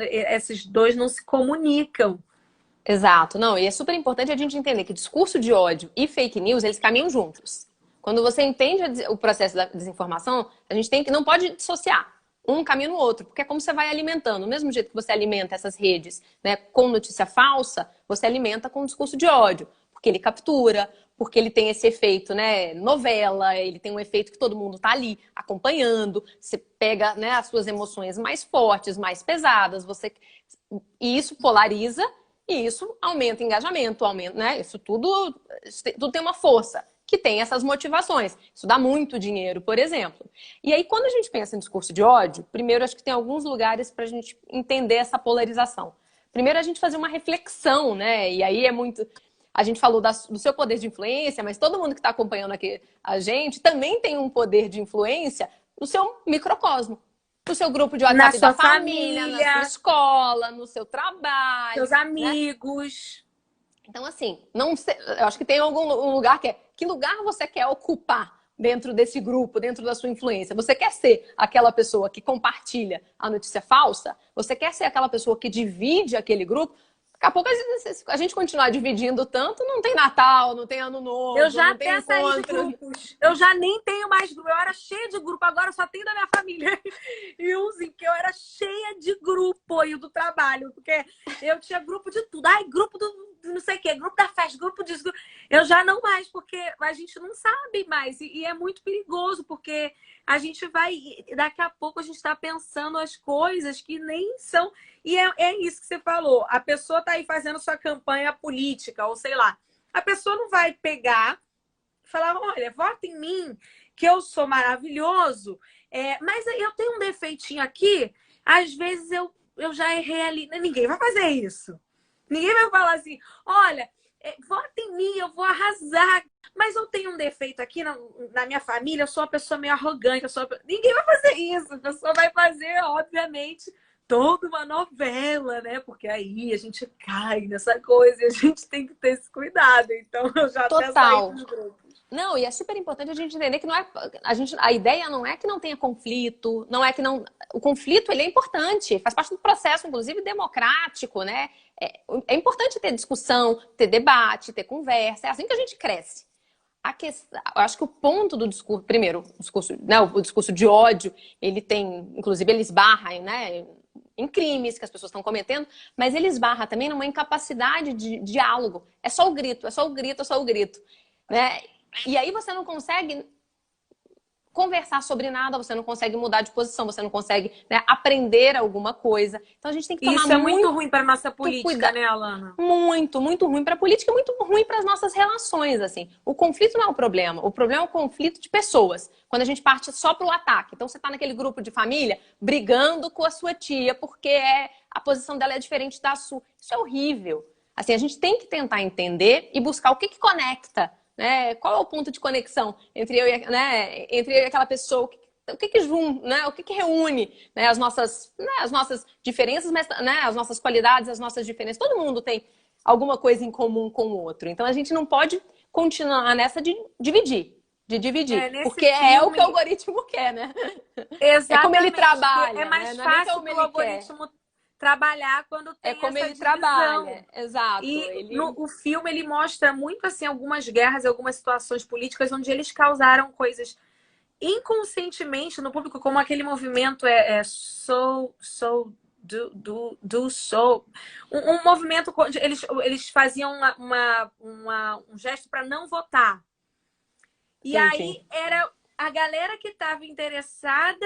A: Esses dois não se comunicam.
B: Exato. Não, e é super importante a gente entender que discurso de ódio e fake news, eles caminham juntos. Quando você entende o processo da desinformação, a gente não pode dissociar um caminho no outro, porque é como você vai alimentando. Do mesmo jeito que você alimenta essas redes, né, com notícia falsa, você alimenta com discurso de ódio, porque ele captura, porque ele tem esse efeito, né, novela, ele tem um efeito que todo mundo tá ali acompanhando, você pega, né, as suas emoções mais fortes, mais pesadas, e isso polariza e isso aumenta o engajamento, aumenta, né, isso tudo tem uma força que tem essas motivações. Isso dá muito dinheiro, por exemplo. E aí, quando a gente pensa em discurso de ódio, primeiro, acho que tem alguns lugares para a gente entender essa polarização. Primeiro, a gente fazer uma reflexão, né? E aí é muito... A gente falou do seu poder de influência, mas todo mundo que está acompanhando aqui a gente também tem um poder de influência no seu microcosmo. No seu grupo de WhatsApp da família, na sua escola, no seu trabalho.
A: Seus amigos.
B: Né? Então, assim, eu acho que tem algum lugar que lugar você quer ocupar dentro desse grupo, dentro da sua influência? Você quer ser aquela pessoa que compartilha a notícia falsa? Você quer ser aquela pessoa que divide aquele grupo? Daqui a pouco a gente continuar dividindo tanto, não tem Natal, não tem Ano Novo,
A: eu já
B: não tem
A: até saí de grupos. Eu já nem tenho mais grupo. Eu era cheia de grupo, agora eu só tenho da minha família. E uns que eu era cheia de grupo e do trabalho, porque eu tinha grupo de tudo. Ai, grupo do não sei o quê, grupo da festa, grupo disso. Eu já não mais, porque a gente não sabe mais. E é muito perigoso, porque a gente vai... Daqui a pouco a gente está pensando as coisas que nem são... E é isso que você falou. A pessoa está aí fazendo sua campanha política, ou sei lá. A pessoa não vai pegar e falar, olha, vota em mim, que eu sou maravilhoso, mas eu tenho um defeitinho aqui, às vezes eu já errei ali. Ninguém vai fazer isso. Ninguém vai falar assim, olha, vota em mim, eu vou arrasar. Mas eu tenho um defeito aqui na minha família, eu sou uma pessoa meio arrogante. Ninguém vai fazer isso. A pessoa vai fazer, obviamente, toda uma novela, né? Porque aí a gente cai nessa coisa e a gente tem que ter esse cuidado. Então, eu já até saí dos grupos.
B: Não, e é super importante a gente entender que não é a ideia não é que não tenha conflito, não é que não o conflito ele é importante, faz parte do processo, inclusive democrático, né? É importante ter discussão, ter debate, ter conversa, é assim que a gente cresce. Eu acho que o ponto do discurso, primeiro, o discurso de ódio, ele tem, inclusive, ele esbarra, né, em crimes que as pessoas estão cometendo, mas ele esbarra também numa incapacidade de diálogo. É só o grito, é só o grito, é só o grito, né? E aí você não consegue conversar sobre nada, você não consegue mudar de posição, você não consegue, né, aprender alguma coisa. Então a gente tem que
A: E
B: tomar
A: isso é muito
B: muito
A: ruim para nossa política,
B: cuidado.
A: né, Alana?
B: Muito, muito ruim para a política e muito ruim para as nossas relações, assim. O conflito não é o problema é o conflito de pessoas. Quando a gente parte só para o ataque. Então você está naquele grupo de família brigando com a sua tia porque a posição dela é diferente da sua. Isso é horrível. Assim, a gente tem que tentar entender e buscar o que conecta, né? Qual é o ponto de conexão entre eu e, né, entre eu e aquela pessoa? O que junta, né? O que reúne, né, as nossas diferenças, mas, né, as nossas qualidades, as nossas diferenças. Todo mundo tem alguma coisa em comum com o outro. Então a gente não pode continuar nessa de dividir.
A: Nesse
B: Porque é o que o
A: filme,
B: algoritmo quer, né? É como ele
A: exatamente, porque é
B: trabalha, né?
A: mais
B: Não é nem
A: fácil
B: como
A: para o
B: ele quer.
A: algoritmo trabalhar quando
B: É
A: tem
B: como
A: essa
B: ele
A: divisão.
B: trabalha. Exato.
A: E o filme ele mostra muito assim algumas guerras, algumas situações políticas onde eles causaram coisas inconscientemente no público, como aquele movimento so. Um movimento onde eles faziam um gesto para não votar. E
B: Sim, sim.
A: aí era a galera que estava interessada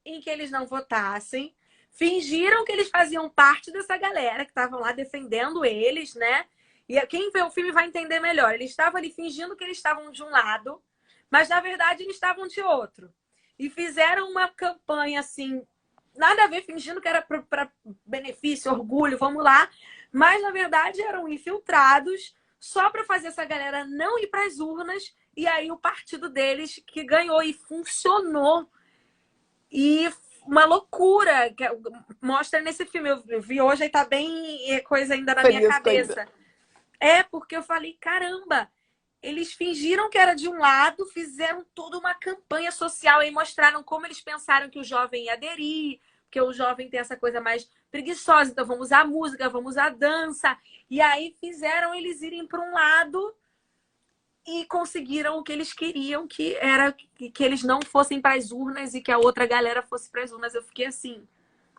A: em que eles não votassem, fingiram que eles faziam parte dessa galera que estavam lá defendendo eles, né? E quem vê o filme vai entender melhor. Eles estavam ali fingindo que eles estavam de um lado, mas na verdade eles estavam de outro. E fizeram uma campanha assim, nada a ver, fingindo que era para benefício, orgulho, vamos lá. Mas na verdade eram infiltrados só para fazer essa galera não ir para as urnas. E aí o partido deles que ganhou e funcionou. E uma loucura que mostra nesse filme. Eu vi hoje e tá bem coisa ainda na minha
B: Feliz coisa.
A: cabeça. Porque eu falei, caramba, eles fingiram que era de um lado, fizeram toda uma campanha social e mostraram como eles pensaram que o jovem ia aderir, porque o jovem tem essa coisa mais preguiçosa, então vamos usar música, vamos usar dança. E aí fizeram eles irem para um lado e conseguiram o que eles queriam, que era que eles não fossem para as urnas e que a outra galera fosse para as urnas. Eu fiquei assim.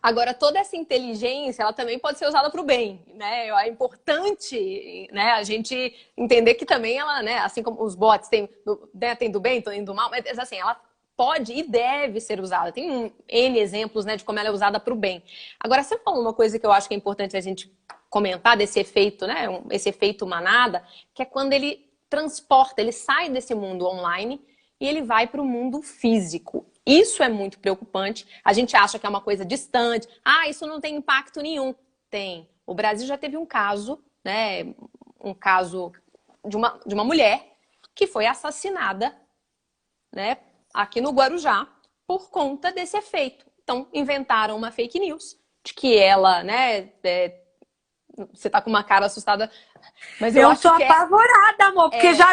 B: Agora, toda essa inteligência, ela também pode ser usada para o bem, né? É importante, né, a gente entender que também ela, né, assim como os bots tem do bem, tem do mal, mas assim, ela pode e deve ser usada. Tem N exemplos, né, de como ela é usada para o bem. Agora, você falou uma coisa que eu acho que é importante a gente comentar desse efeito, né, esse efeito manada, que é quando ele transporta, ele sai desse mundo online e ele vai para o mundo físico. Isso é muito preocupante. A gente acha que é uma coisa distante. Ah, isso não tem impacto nenhum. Tem. O Brasil já teve um caso, né? Um caso de uma mulher que foi assassinada, né? Aqui no Guarujá, por conta desse efeito. Então, inventaram uma fake news de que ela, né? Você tá com uma cara assustada, mas eu acho
A: tô
B: que
A: apavorada, amor, porque já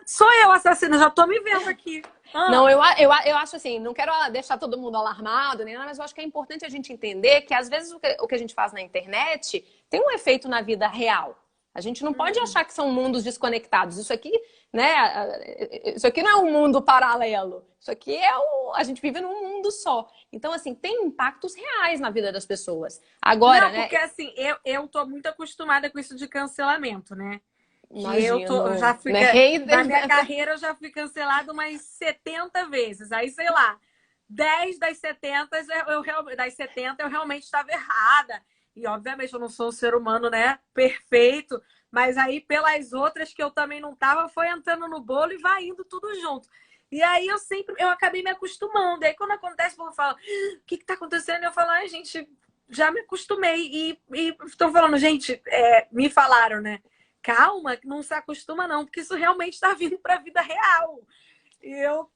A: sou eu assassina, já tô me vendo aqui.
B: Não, eu acho assim, não quero deixar todo mundo alarmado, nem nada, mas eu acho que é importante a gente entender que às vezes o que a gente faz na internet tem um efeito na vida real. A gente não pode achar que são mundos desconectados. Isso aqui, né? Isso aqui não é um mundo paralelo. Isso aqui a gente vive num mundo só. Então, assim, tem impactos reais na vida das pessoas. Agora,
A: não,
B: né?
A: porque assim, eu tô muito acostumada com isso de cancelamento, né? Que eu já fui,
B: né?
A: na minha carreira eu já fui cancelada umas 70 vezes. Aí, sei lá, 10 das 70 eu realmente estava errada. E, obviamente, eu não sou um ser humano, né, perfeito. Mas aí, pelas outras que eu também não tava, foi entrando no bolo e vai indo tudo junto. E aí, eu acabei me acostumando. E aí, quando acontece, eu falo, o que tá acontecendo? Eu falo, ai, gente, já me acostumei. E estou falando, gente, me falaram, né? Calma, não se acostuma não, porque isso realmente está vindo para a vida real.
B: Eu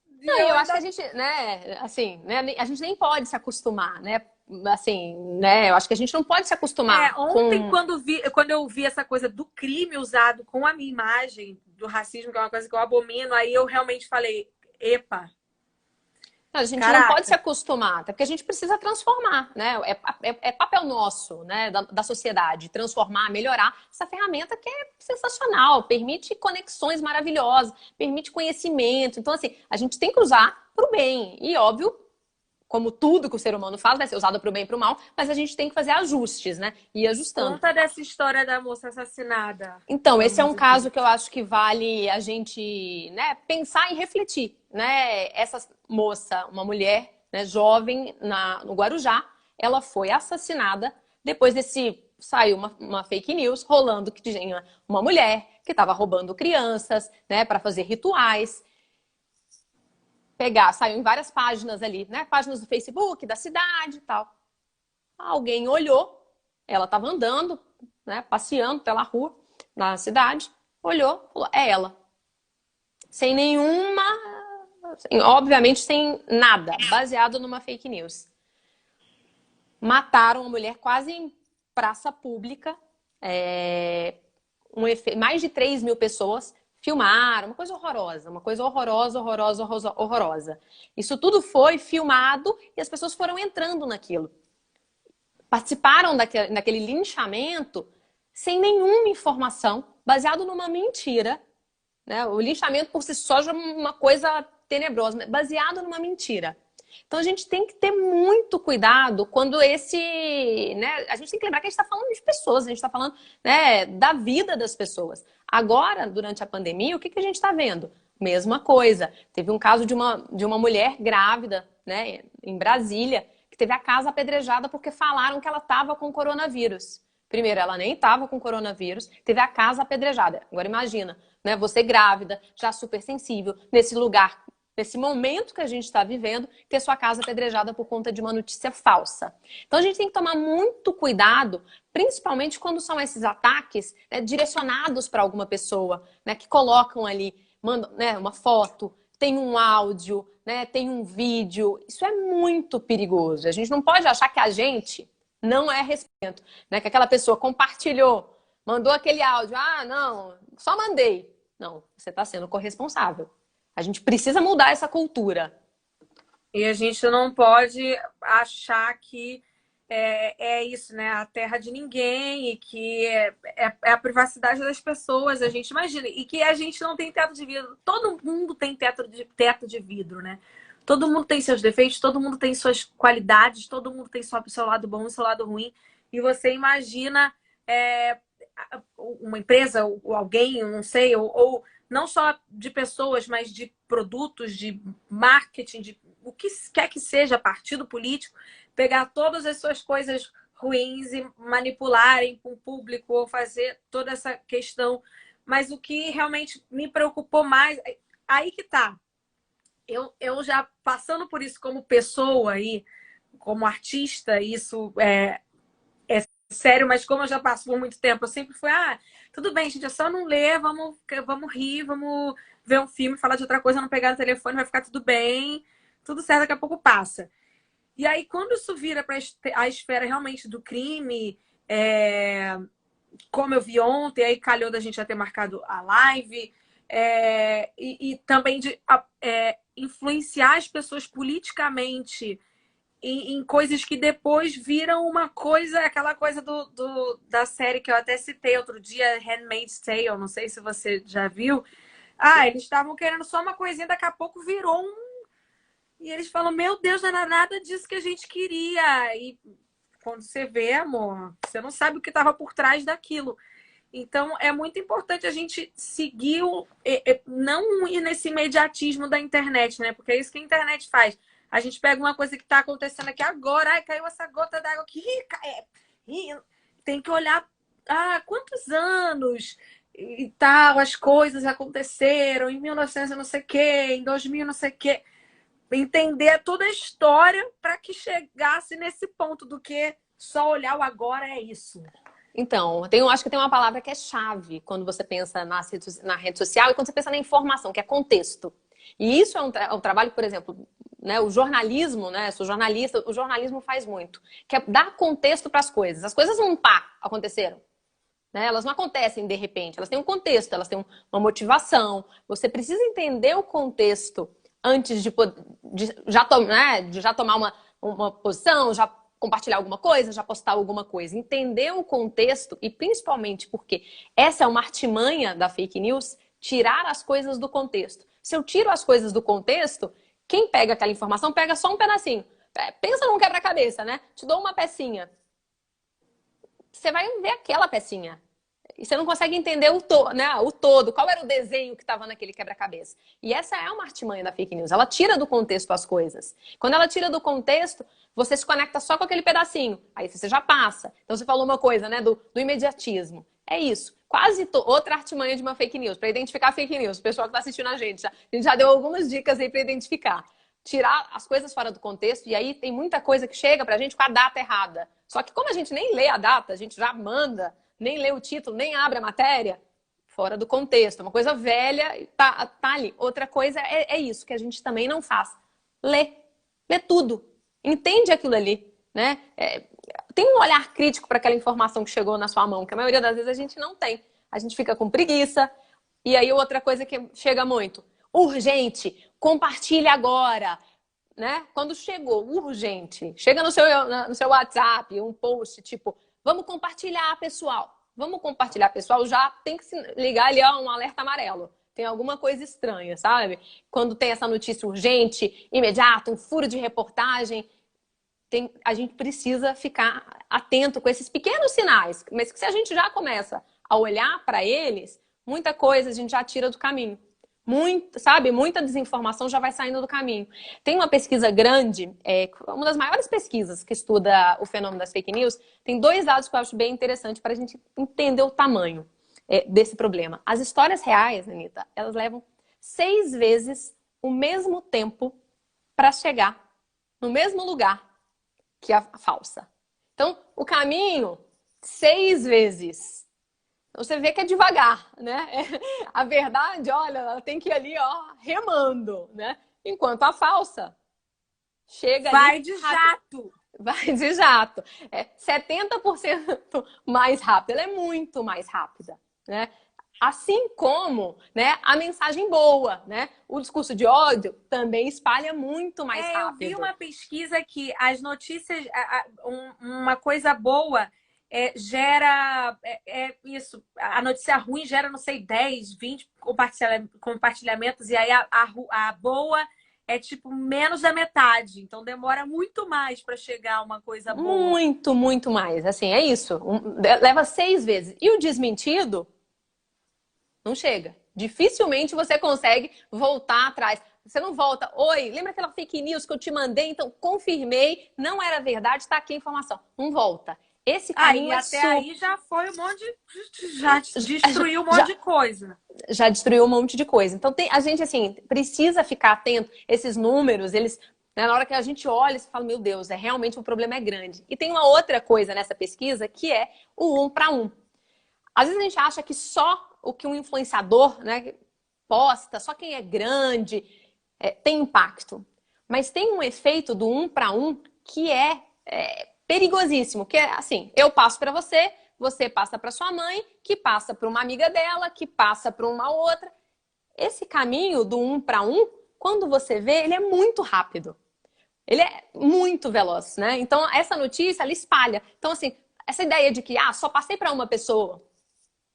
B: acho que a gente, né, assim, né, a gente nem pode se acostumar, né? Assim, né? Eu acho que a gente não pode se acostumar.
A: Ontem, quando eu vi essa coisa do crime usado com a minha imagem, do racismo, que é uma coisa que eu abomino, aí eu realmente falei, epa.
B: A gente não pode se acostumar, até porque a gente precisa transformar, né? É papel nosso, né, da sociedade, transformar, melhorar essa ferramenta que é sensacional, permite conexões maravilhosas, permite conhecimento. Então, assim, a gente tem que usar para o bem. E, óbvio, como tudo que o ser humano faz, vai ser usado para o bem e para o mal, mas a gente tem que fazer ajustes, né? E ir ajustando.
A: Conta dessa história da moça assassinada.
B: Então, esse é um
A: Vamos
B: caso
A: ver.
B: que eu acho que vale a gente, né, pensar e refletir, né? Essa moça, uma mulher, né, jovem no Guarujá, ela foi assassinada depois saiu uma fake news rolando que tinha uma mulher que estava roubando crianças, né, para fazer rituais. Saiu em várias páginas ali, né, páginas do Facebook, da cidade e tal. Alguém olhou, ela estava andando, né, passeando pela rua, na cidade, olhou, falou, é ela. Sem nenhuma, obviamente sem nada, baseado numa fake news. Mataram a mulher quase em praça pública, mais de 3 mil pessoas filmaram, uma coisa horrorosa. Isso tudo foi filmado e as pessoas foram entrando naquilo. Participaram daquele linchamento sem nenhuma informação, baseado numa mentira, né? O linchamento por si só já é uma coisa tenebrosa, baseado numa mentira. Então a gente tem que ter muito cuidado quando né? A gente tem que lembrar que a gente está falando de pessoas, a gente está falando, né, da vida das pessoas. Agora, durante a pandemia, o que a gente está vendo? Mesma coisa. Teve um caso de uma mulher grávida, né, em Brasília, que teve a casa apedrejada porque falaram que ela estava com coronavírus. Primeiro, ela nem estava com coronavírus, teve a casa apedrejada. Agora imagina, né, você grávida, já super sensível, nesse lugar, nesse momento que a gente está vivendo, ter sua casa apedrejada por conta de uma notícia falsa. Então a gente tem que tomar muito cuidado, principalmente quando são esses ataques, né, direcionados para alguma pessoa, né, que colocam ali, mandam, né, uma foto, tem um áudio, né, tem um vídeo. Isso é muito perigoso. A gente não pode achar que a gente não é respeito, né, que aquela pessoa compartilhou, mandou aquele áudio, não, só mandei. Não, você está sendo corresponsável. A gente precisa mudar essa cultura.
A: E a gente não pode achar que é isso, né? A terra de ninguém e que é a privacidade das pessoas. A gente imagina. E que a gente não tem teto de vidro. Todo mundo tem teto de vidro, né? Todo mundo tem seus defeitos, todo mundo tem suas qualidades, todo mundo tem seu lado bom e seu lado ruim. E você imagina uma empresa, ou alguém, não sei, ou não só de pessoas, mas de produtos, de marketing, de o que quer que seja, partido político, pegar todas as suas coisas ruins e manipularem com o público ou fazer toda essa questão. Mas o que realmente me preocupou mais, aí que tá. Eu já passando por isso como pessoa e como artista, isso é sério, mas como eu já passo por muito tempo, eu sempre fui, tudo bem, gente, é só não ler, vamos rir, vamos ver um filme, falar de outra coisa, não pegar no telefone, vai ficar tudo bem, tudo certo, daqui a pouco passa. E aí, quando isso vira para a esfera realmente do crime, como eu vi ontem, aí calhou da gente já ter marcado a live, e também de influenciar as pessoas politicamente em coisas que depois viram uma coisa, aquela coisa da série que eu até citei outro dia, Handmaid's Tale, não sei se você já viu. Eles estavam querendo só uma coisinha, daqui a pouco virou E eles falam, meu Deus, não era nada disso que a gente queria. E quando você vê, amor, você não sabe o que estava por trás daquilo. Então, é muito importante a gente seguir, não ir nesse imediatismo da internet, né? Porque é isso que a internet faz. A gente pega uma coisa que está acontecendo aqui agora, caiu essa gota d'água aqui, tem que olhar, quantos anos e tal, as coisas aconteceram em 1900 não sei o quê, em 2000 não sei o quê. Entender toda a história para que chegasse nesse ponto do que só olhar o agora é isso.
B: Então, acho que tem uma palavra que é chave quando você pensa na rede social e quando você pensa na informação, que é contexto. E isso é um trabalho, por exemplo, né, o jornalismo, né, sou jornalista, o jornalismo faz muito, que é dar contexto para as coisas. As coisas não aconteceram. Né? Elas não acontecem de repente, elas têm um contexto, elas têm uma motivação. Você precisa entender o contexto antes de já tomar uma posição, já compartilhar alguma coisa, já postar alguma coisa. Entender o contexto e principalmente porque essa é uma artimanha da fake news, tirar as coisas do contexto. Se eu tiro as coisas do contexto, quem pega aquela informação pega só um pedacinho. Pensa num quebra-cabeça, né? Te dou uma pecinha. Você vai ver aquela pecinha. E você não consegue entender né, o todo. Qual era o desenho que estava naquele quebra-cabeça? E essa é uma artimanha da fake news. Ela tira do contexto as coisas. Quando ela tira do contexto, você se conecta só com aquele pedacinho. Aí você já passa. Então você falou uma coisa, né, do imediatismo. É isso. Quase outra artimanha de uma fake news. Para identificar fake news. O pessoal que está assistindo a gente já deu algumas dicas aí para identificar. Tirar as coisas fora do contexto. E aí tem muita coisa que chega para a gente com a data errada. Só que como a gente nem lê a data, a gente já manda, nem lê o título, nem abre a matéria, fora do contexto. É uma coisa velha, tá ali. Outra coisa é isso, que a gente também não faz. Lê. Lê tudo. Entende aquilo ali, né? Tem um olhar crítico para aquela informação que chegou na sua mão, que a maioria das vezes a gente não tem. A gente fica com preguiça. E aí outra coisa que chega muito. Urgente. Compartilha agora. Né? Quando chegou urgente, chega no seu WhatsApp, um post tipo, vamos compartilhar, pessoal. Vamos compartilhar, pessoal. Já tem que se ligar ali, ó, um alerta amarelo. Tem alguma coisa estranha, sabe? Quando tem essa notícia urgente, imediata, um furo de reportagem, a gente precisa ficar atento com esses pequenos sinais. Mas que se a gente já começa a olhar para eles, muita coisa a gente já tira do caminho. Muita desinformação já vai saindo do caminho. Tem uma pesquisa grande, uma das maiores pesquisas que estuda o fenômeno das fake news, tem 2 dados que eu acho bem interessante para a gente entender o tamanho desse problema. As histórias reais, Anitta, elas levam 6 vezes o mesmo tempo para chegar no mesmo lugar que a falsa. Então, o caminho, 6 vezes. Você vê que é devagar, né? A verdade, olha, ela tem que ir ali, ó, remando, né? Enquanto a falsa chega ali...
A: Vai de jato!
B: Vai de jato. 70% mais rápida. Ela é muito mais rápida, né? Assim como, né, a mensagem boa, né? O discurso de ódio também espalha muito mais rápido.
A: Eu vi uma pesquisa que as notícias... uma coisa boa... gera isso, a notícia ruim gera, não sei, 10, 20 compartilhamentos, e aí a boa é tipo menos da metade, então demora muito mais para chegar uma coisa boa.
B: Muito, muito mais, assim, é isso, leva 6 vezes. E o desmentido não chega. Dificilmente você consegue voltar atrás. Você não volta, oi, lembra aquela fake news que eu te mandei? Então, confirmei, não era verdade, tá aqui a informação. Não volta. Esse caminho
A: até aí já foi um monte já destruiu um monte de coisa.
B: Já destruiu um monte de coisa. Então a gente assim precisa ficar atento. Esses números, eles, né, na hora que a gente olha, você fala, meu Deus, realmente o problema é grande. E tem uma outra coisa nessa pesquisa que é o 1 para 1. Às vezes a gente acha que só o que um influenciador, né, posta, só quem é grande tem impacto. Mas tem um efeito do 1 para 1 que é perigosíssimo, que é assim, eu passo para você, você passa para sua mãe, que passa para uma amiga dela, que passa para uma outra. Esse caminho do 1 para 1, quando você vê, ele é muito rápido. Ele é muito veloz, né? Então, essa notícia, ela espalha. Então, assim, essa ideia de que, só passei para uma pessoa,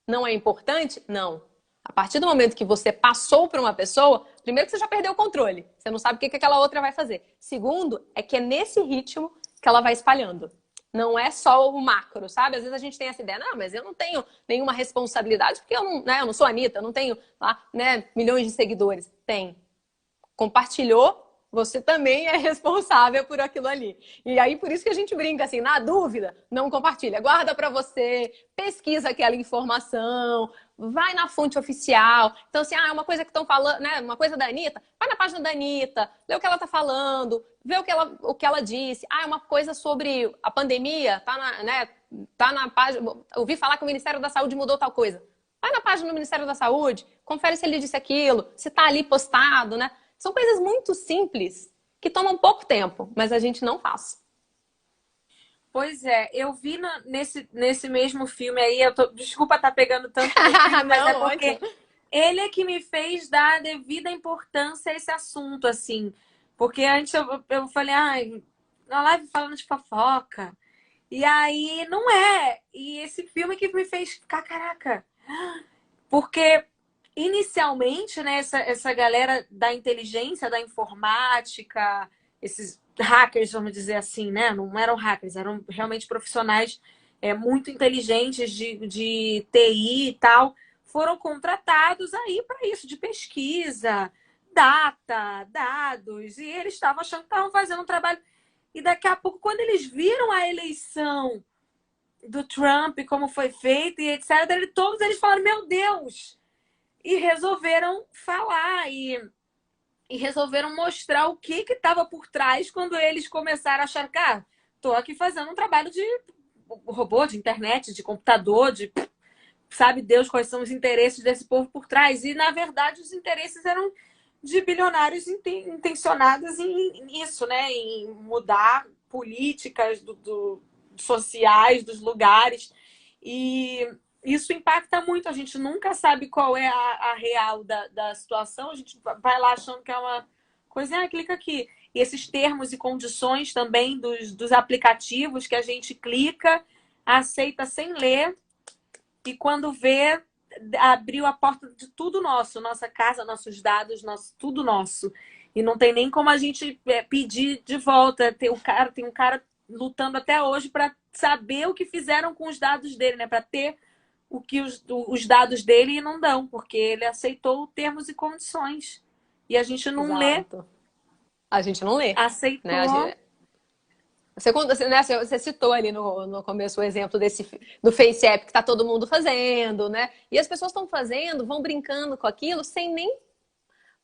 B: não é importante? Não. A partir do momento que você passou para uma pessoa, primeiro que você já perdeu o controle. Você não sabe o que aquela outra vai fazer. Segundo, é que é nesse ritmo que ela vai espalhando. Não é só o macro, sabe? Às vezes a gente tem essa ideia, não, mas eu não tenho nenhuma responsabilidade, porque eu não sou a Anitta, eu não tenho lá, né, milhões de seguidores. Tem. Compartilhou, você também é responsável por aquilo ali. E aí, por isso que a gente brinca assim, na dúvida, não compartilha. Guarda para você, pesquisa aquela informação, vai na fonte oficial. Então, assim, é uma coisa que estão falando, né? Uma coisa da Anitta, vai na página da Anitta, lê o que ela tá falando, vê o que ela disse. É uma coisa sobre a pandemia, tá na página. Ouvi falar que o Ministério da Saúde mudou tal coisa. Vai na página do Ministério da Saúde, confere se ele disse aquilo, se tá ali postado, né? São coisas muito simples que tomam pouco tempo, mas a gente não faz.
A: Pois é, eu vi nesse mesmo filme aí, desculpa estar pegando tanto no filme, mas
B: não,
A: é porque ele é que me fez dar a devida importância a esse assunto, assim. Porque antes eu falei, na live falando de fofoca. E aí, não é. E esse filme que me fez ficar, caraca. Porque... inicialmente, né, essa galera da inteligência, da informática, esses hackers, vamos dizer assim, né? Não eram hackers, eram realmente profissionais muito inteligentes de TI e tal, foram contratados aí para isso, de pesquisa, data, dados, e eles estavam achando que estavam fazendo um trabalho. E daqui a pouco, quando eles viram a eleição do Trump, como foi feita e etc., todos eles falaram, meu Deus! E resolveram falar e resolveram mostrar o que estava por trás quando eles começaram a achar que estou aqui fazendo um trabalho de robô, de internet, de computador, de sabe Deus quais são os interesses desse povo por trás. E, na verdade, os interesses eram de bilionários intencionados nisso, né? Em mudar políticas sociais dos lugares. E isso impacta muito. A gente nunca sabe qual é a real da situação. A gente vai lá achando que é uma coisa, clica aqui. E esses termos e condições também dos aplicativos que a gente clica, aceita sem ler, e quando vê, abriu a porta de tudo nosso, nossa casa, nossos dados, tudo nosso. E não tem nem como a gente pedir de volta. Tem um cara lutando até hoje para saber o que fizeram com os dados dele, né? Para ter o que os dados dele e não dão, porque ele aceitou termos e condições. E a gente não lê.
B: Exato. A gente não lê, né?
A: Aceitou.
B: Você citou ali no começo o exemplo do Face App que está todo mundo fazendo, né? E as pessoas estão fazendo, vão brincando com aquilo sem nem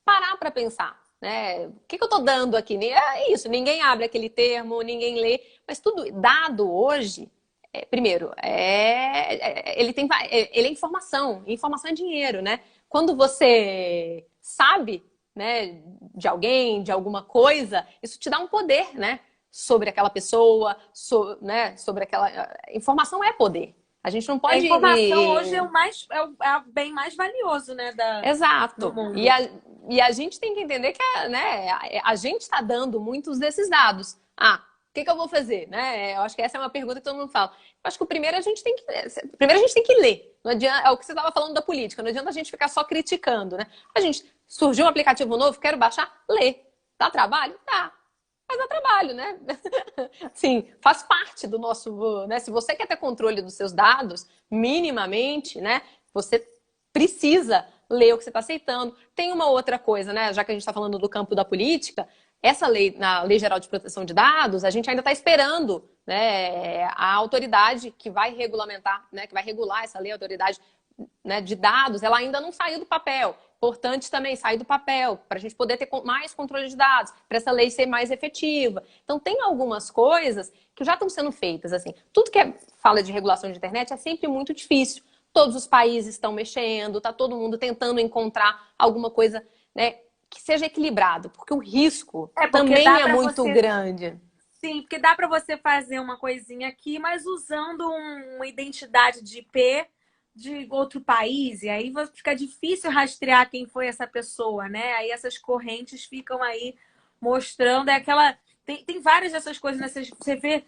B: parar para pensar, né? O que eu estou dando aqui? É isso, ninguém abre aquele termo, ninguém lê, mas tudo dado hoje, primeiro, ele é informação, informação é dinheiro, né? Quando você sabe, né, de alguém, de alguma coisa, isso te dá um poder, né? Sobre aquela pessoa, né, sobre aquela. Informação é poder. A gente não
A: A
B: pode.
A: informação hoje é o bem mais valioso, né, do
B: Exato.
A: mundo.
B: E a gente tem que entender que né, a gente está dando muitos desses dados. O que eu vou fazer? Né? Eu acho que essa é uma pergunta que todo mundo fala. Eu acho que primeiro a gente tem que ler. Não adianta, é o que você estava falando da política. Não adianta a gente ficar só criticando, né? Surgiu um aplicativo novo, quero baixar, lê. Dá trabalho? Dá. Mas dá trabalho, né? Sim, faz parte do nosso, né? Se você quer ter controle dos seus dados, minimamente, né? Você precisa ler o que você está aceitando. Tem uma outra coisa, né? Já que a gente está falando do campo da política, essa lei, na Lei Geral de Proteção de Dados, a gente ainda está esperando, né, a autoridade que vai regulamentar, né, que vai regular essa lei, a autoridade, né, de dados, ela ainda não saiu do papel. Importante também sair do papel, para a gente poder ter mais controle de dados, para essa lei ser mais efetiva. Então, tem algumas coisas que já estão sendo feitas. Assim, tudo que fala de regulação de internet é sempre muito difícil. Todos os países estão mexendo, está todo mundo tentando encontrar alguma coisa, né, que seja equilibrado, porque o risco também é muito grande.
A: Sim, porque dá para você fazer uma coisinha aqui, mas usando uma identidade de IP de outro país, e aí fica difícil rastrear quem foi essa pessoa, né? Aí essas correntes ficam aí mostrando, tem várias dessas coisas, né? Você vê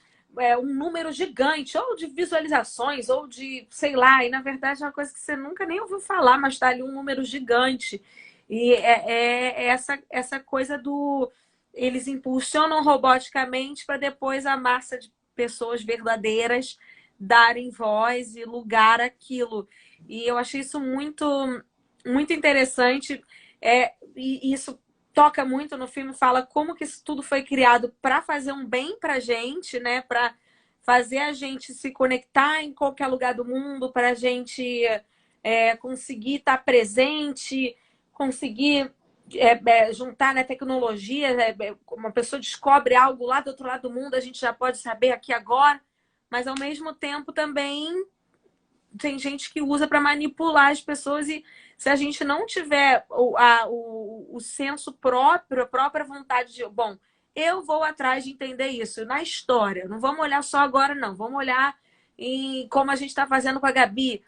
A: um número gigante, ou de visualizações, ou de, sei lá, e na verdade é uma coisa que você nunca nem ouviu falar, mas tá ali um número gigante. E essa coisa do... Eles impulsionam roboticamente para depois a massa de pessoas verdadeiras darem voz e lugar àquilo. E eu achei isso muito, muito interessante. E isso toca muito no filme, fala como que isso tudo foi criado para fazer um bem para a gente, né? Para fazer a gente se conectar em qualquer lugar do mundo, para a gente conseguir estar presente, conseguir juntar, né, tecnologia. Uma pessoa descobre algo lá do outro lado do mundo, a gente já pode saber aqui agora, mas ao mesmo tempo também tem gente que usa para manipular as pessoas, e se a gente não tiver o senso próprio, a própria vontade de, bom, eu vou atrás de entender isso na história, não vamos olhar só agora, não, vamos olhar em como a gente está fazendo com a Gabi.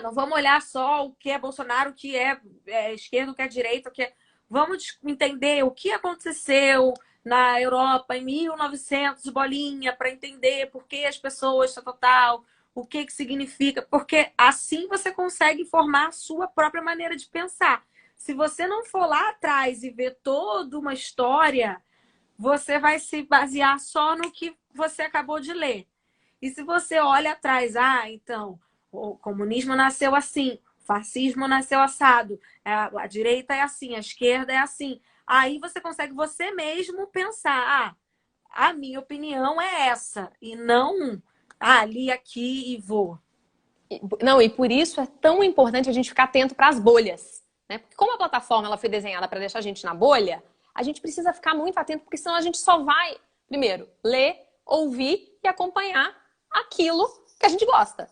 A: Não vamos olhar só o que é Bolsonaro, o que é esquerda, o que é direita, o que é... Vamos entender o que aconteceu na Europa em 1900, bolinha, para entender por que as pessoas, total, o que significa, porque assim você consegue formar a sua própria maneira de pensar. Se você não for lá atrás e ver toda uma história, você vai se basear só no que você acabou de ler. E se você olha atrás, então, o comunismo nasceu assim, o fascismo nasceu assado, a direita é assim, a esquerda é assim. Aí você consegue você mesmo pensar, a minha opinião é essa, e não, li aqui e vou.
B: Não, e por isso é tão importante a gente ficar atento para as bolhas, né? Porque como a plataforma ela foi desenhada para deixar a gente na bolha, a gente precisa ficar muito atento, porque senão a gente só vai, primeiro, ler, ouvir e acompanhar aquilo que a gente gosta.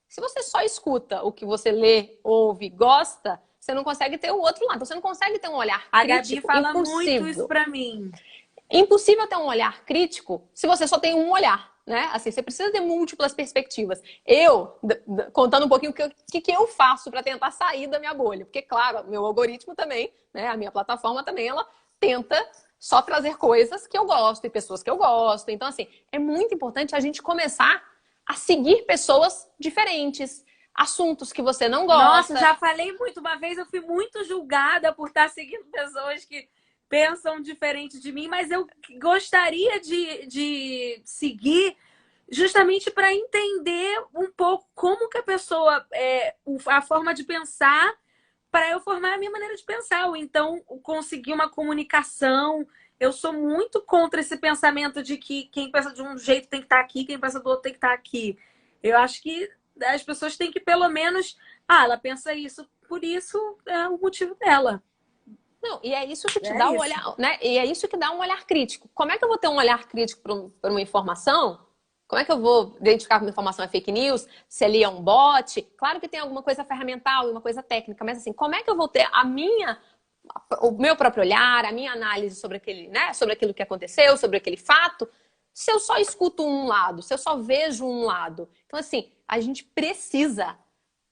B: Se você só escuta o que você lê, ouve, gosta, você não consegue ter o outro lado. Então, você não consegue ter um olhar
A: A
B: crítico.
A: Gabi fala
B: Impossível.
A: muito isso para mim.
B: Impossível ter um olhar crítico se você só tem um olhar, né? Assim, você precisa ter múltiplas perspectivas. Eu, contando um pouquinho o que eu faço para tentar sair da minha bolha. Porque, claro, meu algoritmo também, né? A minha plataforma também, ela tenta só trazer coisas que eu gosto e pessoas que eu gosto. Então, assim, é muito importante a gente começar a seguir pessoas diferentes, assuntos que você não gosta.
A: Nossa, já falei muito. Uma vez eu fui muito julgada por estar seguindo pessoas que pensam diferente de mim, mas eu gostaria de seguir justamente para entender um pouco como que a pessoa, a forma de pensar, para eu formar a minha maneira de pensar, ou então conseguir uma comunicação. Eu sou muito contra esse pensamento de que quem pensa de um jeito tem que estar aqui, quem pensa do outro tem que estar aqui. Eu acho que as pessoas têm que pelo menos, ela pensa isso, por isso é o motivo dela.
B: Não, e é isso que te dá um olhar, né? E é isso que dá um olhar crítico. Como é que eu vou ter um olhar crítico para uma informação? Como é que eu vou identificar que uma informação é fake news? Se ali é um bot? Claro que tem alguma coisa ferramental e uma coisa técnica, mas assim, como é que eu vou ter o meu próprio olhar, a minha análise sobre aquele, né? Sobre aquilo que aconteceu, sobre aquele fato, se eu só escuto um lado, se eu só vejo um lado? Então, assim, a gente precisa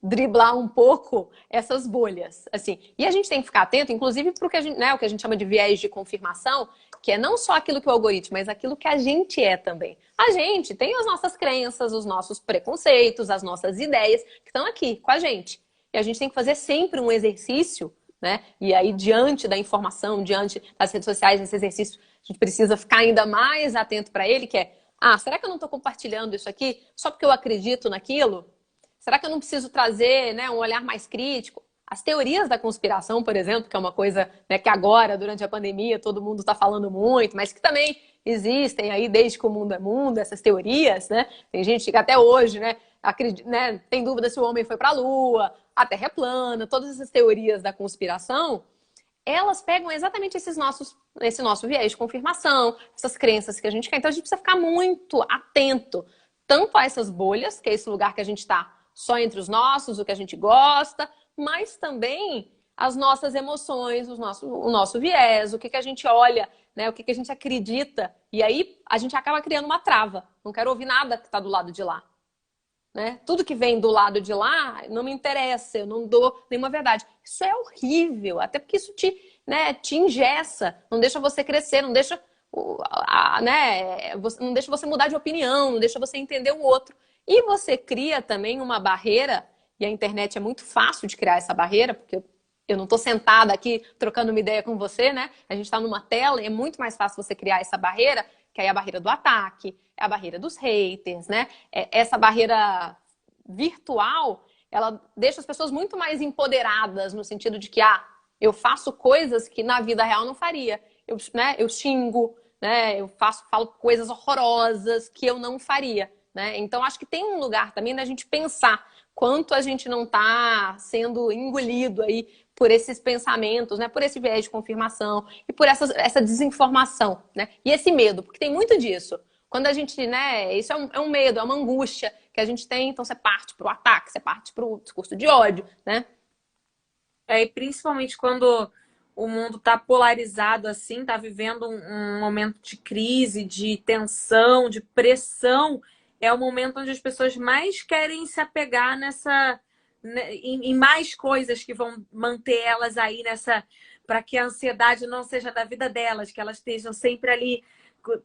B: driblar um pouco essas bolhas, assim. E a gente tem que ficar atento, inclusive, para o que a gente, né, o que a gente chama de viés de confirmação, que é não só aquilo que o algoritmo, mas aquilo que a gente é também. A gente tem as nossas crenças, os nossos preconceitos, as nossas ideias que estão aqui com a gente. E a gente tem que fazer sempre um exercício, né? E aí, diante da informação, diante das redes sociais, esse exercício, a gente precisa ficar ainda mais atento para ele, que é, será que eu não estou compartilhando isso aqui só porque eu acredito naquilo? Será que eu não preciso trazer, né, um olhar mais crítico? As teorias da conspiração, por exemplo, que é uma coisa, né, que agora, durante a pandemia, todo mundo está falando muito, mas que também existem aí desde que o mundo é mundo, essas teorias, né? Tem gente que até hoje, né, acredita, né, tem dúvida se o homem foi para a Lua, a Terra é plana, todas essas teorias da conspiração, elas pegam exatamente esse nosso viés de confirmação, essas crenças que a gente quer. Então a gente precisa ficar muito atento, tanto a essas bolhas, que é esse lugar que a gente está só entre os nossos, o que a gente gosta, mas também as nossas emoções, o nosso viés, o que a gente olha, né, o que a gente acredita. E aí a gente acaba criando uma trava. Não quero ouvir nada que está do lado de lá. Né? Tudo que vem do lado de lá não me interessa, eu não dou nenhuma verdade. Isso é horrível, até porque isso te engessa, não deixa você crescer, não deixa, né, não deixa você mudar de opinião, não deixa você entender o outro. E você cria também uma barreira, e a internet é muito fácil de criar essa barreira, porque eu não estou sentada aqui trocando uma ideia com você, né? A gente está numa tela e é muito mais fácil você criar essa barreira, que aí é a barreira do ataque, é a barreira dos haters, né? Essa barreira virtual, ela deixa as pessoas muito mais empoderadas no sentido de que, eu faço coisas que na vida real não faria. Eu xingo, né? Falo coisas horrorosas que eu não faria. Né? Então, acho que tem um lugar também da gente pensar quanto a gente não está sendo engolido aí por esses pensamentos, né? Por esse viés de confirmação e por essa desinformação, né? E esse medo, porque tem muito disso. Quando a gente, né? Isso é um medo, é uma angústia que a gente tem, então você parte para o ataque, você parte para o discurso de ódio, né?
A: E principalmente quando o mundo está polarizado assim, está vivendo um momento de crise, de tensão, de pressão, é o momento onde as pessoas mais querem se apegar em mais coisas que vão manter elas aí para que a ansiedade não seja da vida delas, que elas estejam sempre ali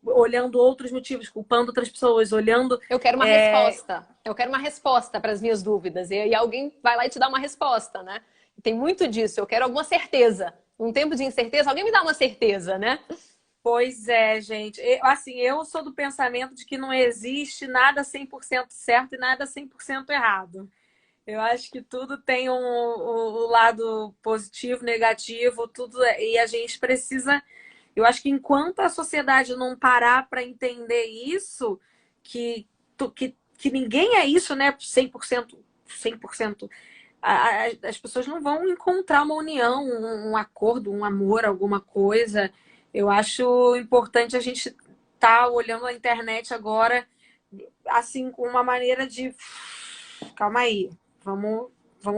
A: olhando outros motivos, culpando outras pessoas, olhando...
B: Eu quero uma resposta. Eu quero uma resposta para as minhas dúvidas. E aí alguém vai lá e te dá uma resposta, né? Tem muito disso. Eu quero alguma certeza. Num tempo de incerteza, alguém me dá uma certeza, né?
A: Pois é, gente. Assim, eu sou do pensamento de que não existe nada 100% certo e nada 100% errado. Eu acho que tudo tem um lado positivo, negativo, tudo. E a gente precisa. Eu acho que enquanto a sociedade não parar para entender isso, que ninguém é isso, né? 100%, 100%. As pessoas não vão encontrar uma união, um acordo, um amor, alguma coisa. Eu acho importante a gente estar olhando a internet agora, assim, com uma maneira de calma aí, vamos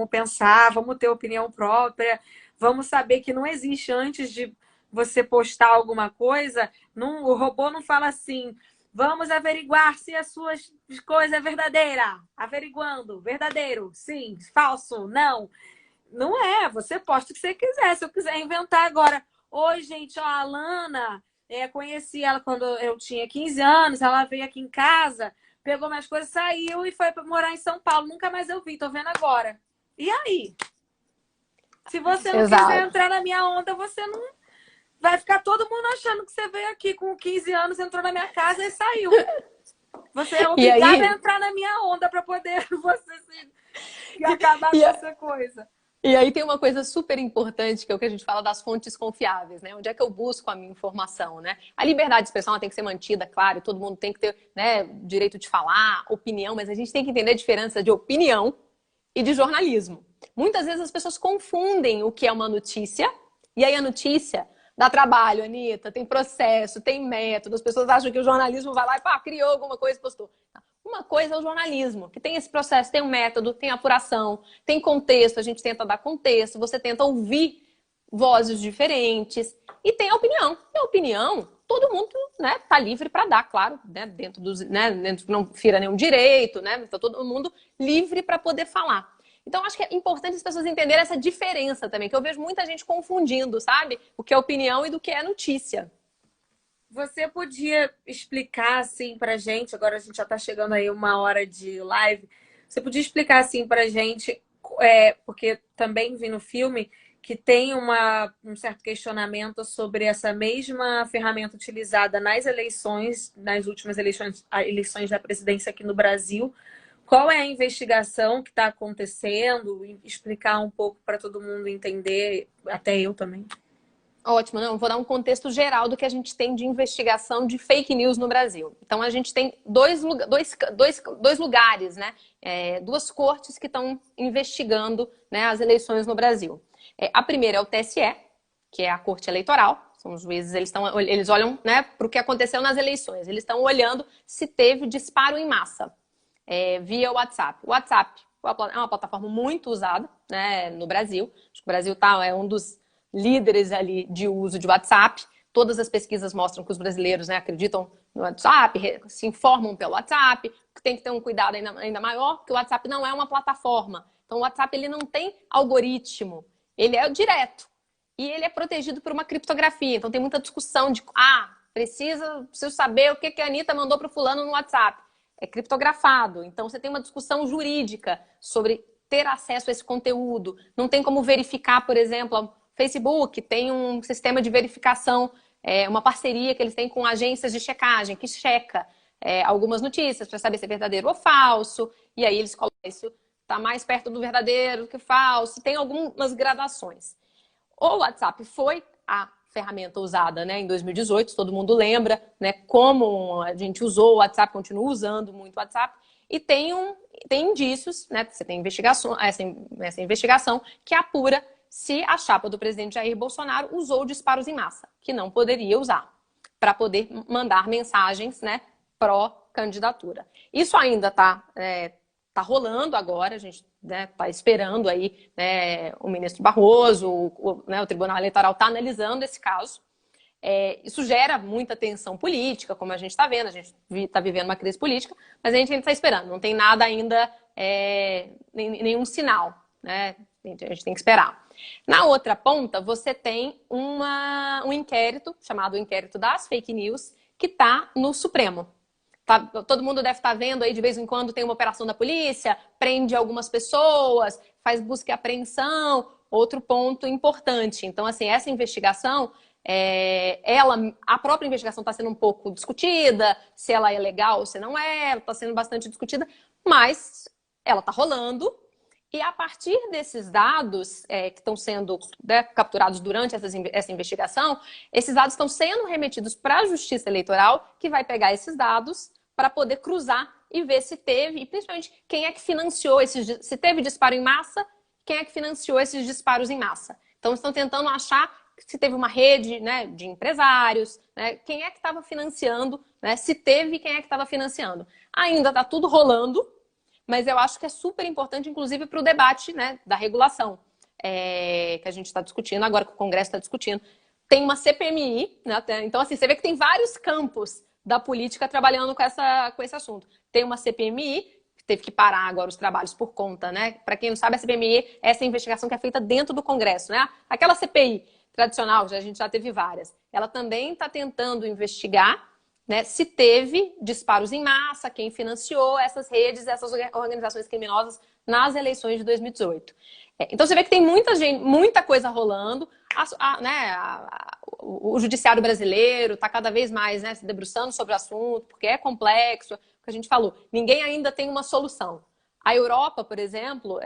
A: pensar, vamos ter opinião própria, vamos saber que não existe antes de você postar alguma coisa, o robô não fala assim, vamos averiguar se as suas coisas é verdadeira, averiguando, verdadeiro, sim, falso, não. Não é, você posta o que você quiser. Se eu quiser inventar agora, oi, gente, ó, a Alana, conheci ela quando eu tinha 15 anos, ela veio aqui em casa, pegou minhas coisas, saiu e foi morar em São Paulo. Nunca mais eu vi, tô vendo agora. E aí? Se você não quiser
B: Exato.
A: entrar na minha onda, você não. Vai ficar todo mundo achando que você veio aqui com 15 anos, entrou na minha casa e saiu. Você é
B: E
A: obrigada a
B: aí,
A: entrar na minha onda para poder você acabar
B: e,
A: com essa coisa.
B: E aí tem uma coisa super importante, que é o que a gente fala das fontes confiáveis, né? Onde é que eu busco a minha informação, né? A liberdade de expressão ela tem que ser mantida, claro, todo mundo tem que ter, né, direito de falar, opinião, mas a gente tem que entender a diferença de opinião e de jornalismo. Muitas vezes as pessoas confundem o que é uma notícia, e aí a notícia dá trabalho, Anitta, tem processo, tem método, as pessoas acham que o jornalismo vai lá e pá, criou alguma coisa e postou. Uma coisa é o jornalismo, que tem esse processo, tem um método, tem apuração, tem contexto, a gente tenta dar contexto, você tenta ouvir vozes diferentes e tem a opinião. E a opinião, todo mundo, né, tá livre para dar, claro, né, dentro dos, né, dentro que não fira nenhum direito, né, tá todo mundo livre para poder falar. Então, acho que é importante as pessoas entenderem essa diferença também, que eu vejo muita gente confundindo, sabe? O que é opinião e do que é notícia.
A: Você podia explicar assim pra gente, agora a gente já tá chegando aí 1 hora de live, você podia explicar assim pra gente, porque também vi no filme que tem um certo questionamento sobre essa mesma ferramenta utilizada nas eleições, nas últimas eleições da presidência aqui no Brasil. Qual é a investigação que está acontecendo? Explicar um pouco para todo mundo entender, até eu também.
B: Ótimo, não, vou dar um contexto geral do que a gente tem de investigação de fake news no Brasil. Então, a gente tem dois lugares, né? Duas cortes que estão investigando, né, as eleições no Brasil. A primeira é o TSE, que é a Corte Eleitoral. São os juízes, eles olham, né, para o que aconteceu nas eleições. Eles estão olhando se teve disparo em massa via WhatsApp. O WhatsApp é uma plataforma muito usada, né, no Brasil. Acho que o Brasil é um dos líderes ali de uso de WhatsApp. Todas as pesquisas mostram que os brasileiros, né, acreditam no WhatsApp, se informam pelo WhatsApp, tem que ter um cuidado ainda maior, porque o WhatsApp não é uma plataforma. Então, o WhatsApp ele não tem algoritmo, ele é direto. E ele é protegido por uma criptografia. Então, tem muita discussão de, preciso saber o que a Anitta mandou para o fulano no WhatsApp. É criptografado. Então, você tem uma discussão jurídica sobre ter acesso a esse conteúdo. Não tem como verificar, por exemplo, Facebook tem um sistema de verificação, uma parceria que eles têm com agências de checagem, que checa algumas notícias para saber se é verdadeiro ou falso, e aí eles colocam isso, está mais perto do verdadeiro do que falso, tem algumas gradações. O WhatsApp foi a ferramenta usada, né, em 2018, todo mundo lembra, né, como a gente usou o WhatsApp, continua usando muito o WhatsApp, e tem indícios, né, você tem essa investigação que apura se a chapa do presidente Jair Bolsonaro usou disparos em massa, que não poderia usar, para poder mandar mensagens, né, pró-candidatura. Isso ainda está rolando agora, a gente está esperando aí, né, o ministro Barroso, o Tribunal Eleitoral está analisando esse caso. Isso gera muita tensão política, como a gente está vendo, a gente está vivendo uma crise política, mas a gente ainda está esperando, não tem nada ainda, nenhum sinal, né? A gente tem que esperar. Na outra ponta, você tem um inquérito, chamado Inquérito das Fake News, que está no Supremo. Todo mundo deve estar vendo aí, de vez em quando tem uma operação da polícia, prende algumas pessoas, faz busca e apreensão. Outro ponto importante. Então, assim, essa investigação A própria investigação está sendo um pouco discutida, se ela é legal ou se não é, está sendo bastante discutida, mas ela está rolando. E a partir desses dados que estão sendo, né, capturados durante essa investigação, esses dados estão sendo remetidos para a Justiça Eleitoral, que vai pegar esses dados para poder cruzar e ver se teve, e principalmente quem é que financiou se teve disparo em massa, quem é que financiou esses disparos em massa. Então, estão tentando achar se teve uma rede, né, de empresários, né, quem é que estava financiando, né, se teve, quem é que estava financiando. Ainda está tudo rolando, mas eu acho que é super importante, inclusive, para o debate, né, da regulação, que a gente está discutindo agora, que o Congresso está discutindo. Tem uma CPMI, né, então assim, você vê que tem vários campos da política trabalhando com esse assunto. Tem uma CPMI, que teve que parar agora os trabalhos por conta, né? Para quem não sabe, a CPMI é essa investigação que é feita dentro do Congresso, né? Aquela CPI tradicional, a gente já teve várias. Ela também está tentando investigar, né, se teve disparos em massa, quem financiou essas redes, essas organizações criminosas nas eleições de 2018. Então você vê que tem muita coisa rolando. O judiciário brasileiro está cada vez mais, né, se debruçando sobre o assunto, porque é complexo, o que a gente falou. Ninguém ainda tem uma solução. A Europa, por exemplo,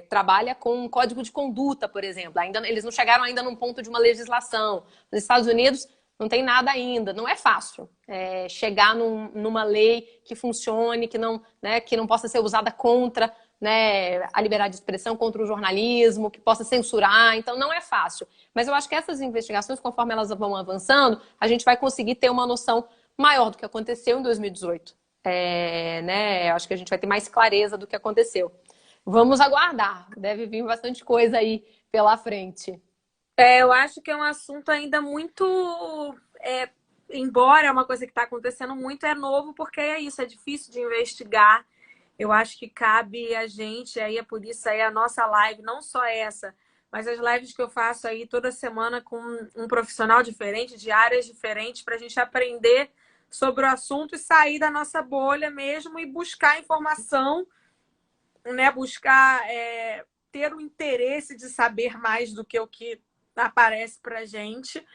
B: trabalha com um código de conduta, por exemplo. Eles não chegaram ainda num ponto de uma legislação. Nos Estados Unidos não tem nada ainda. Não é fácil chegar numa lei que funcione, que não possa ser usada contra, né, a liberdade de expressão, contra o jornalismo, que possa censurar. Então, não é fácil. Mas eu acho que essas investigações, conforme elas vão avançando, a gente vai conseguir ter uma noção maior do que aconteceu em 2018. Né? Eu acho que a gente vai ter mais clareza do que aconteceu. Vamos aguardar. Deve vir bastante coisa aí pela frente.
A: Eu acho que é um assunto ainda muito... embora é uma coisa que está acontecendo muito, é novo, porque é isso, é difícil de investigar. Eu acho que cabe a gente, aí é por isso aí a nossa live, não só essa, mas as lives que eu faço aí toda semana com um profissional diferente, de áreas diferentes, para a gente aprender sobre o assunto e sair da nossa bolha mesmo e buscar informação, né? Buscar ter o interesse de saber mais do que o que aparece para gente,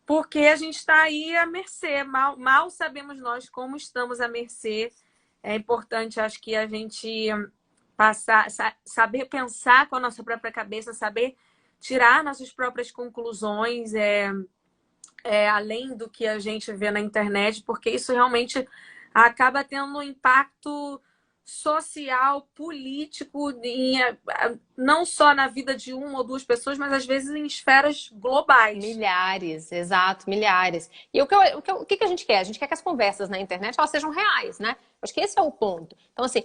A: porque a gente está aí à mercê. Mal sabemos nós como estamos à mercê. É importante, acho que a gente saber pensar com a nossa própria cabeça, saber tirar nossas próprias conclusões, além do que a gente vê na internet, porque isso realmente acaba tendo um impacto social, político, não só na vida de uma ou duas pessoas, mas às vezes em esferas globais.
B: Milhares, exato, milhares. E o que a gente quer? A gente quer que as conversas na internet elas sejam reais, né? Acho que esse é o ponto. Então, assim,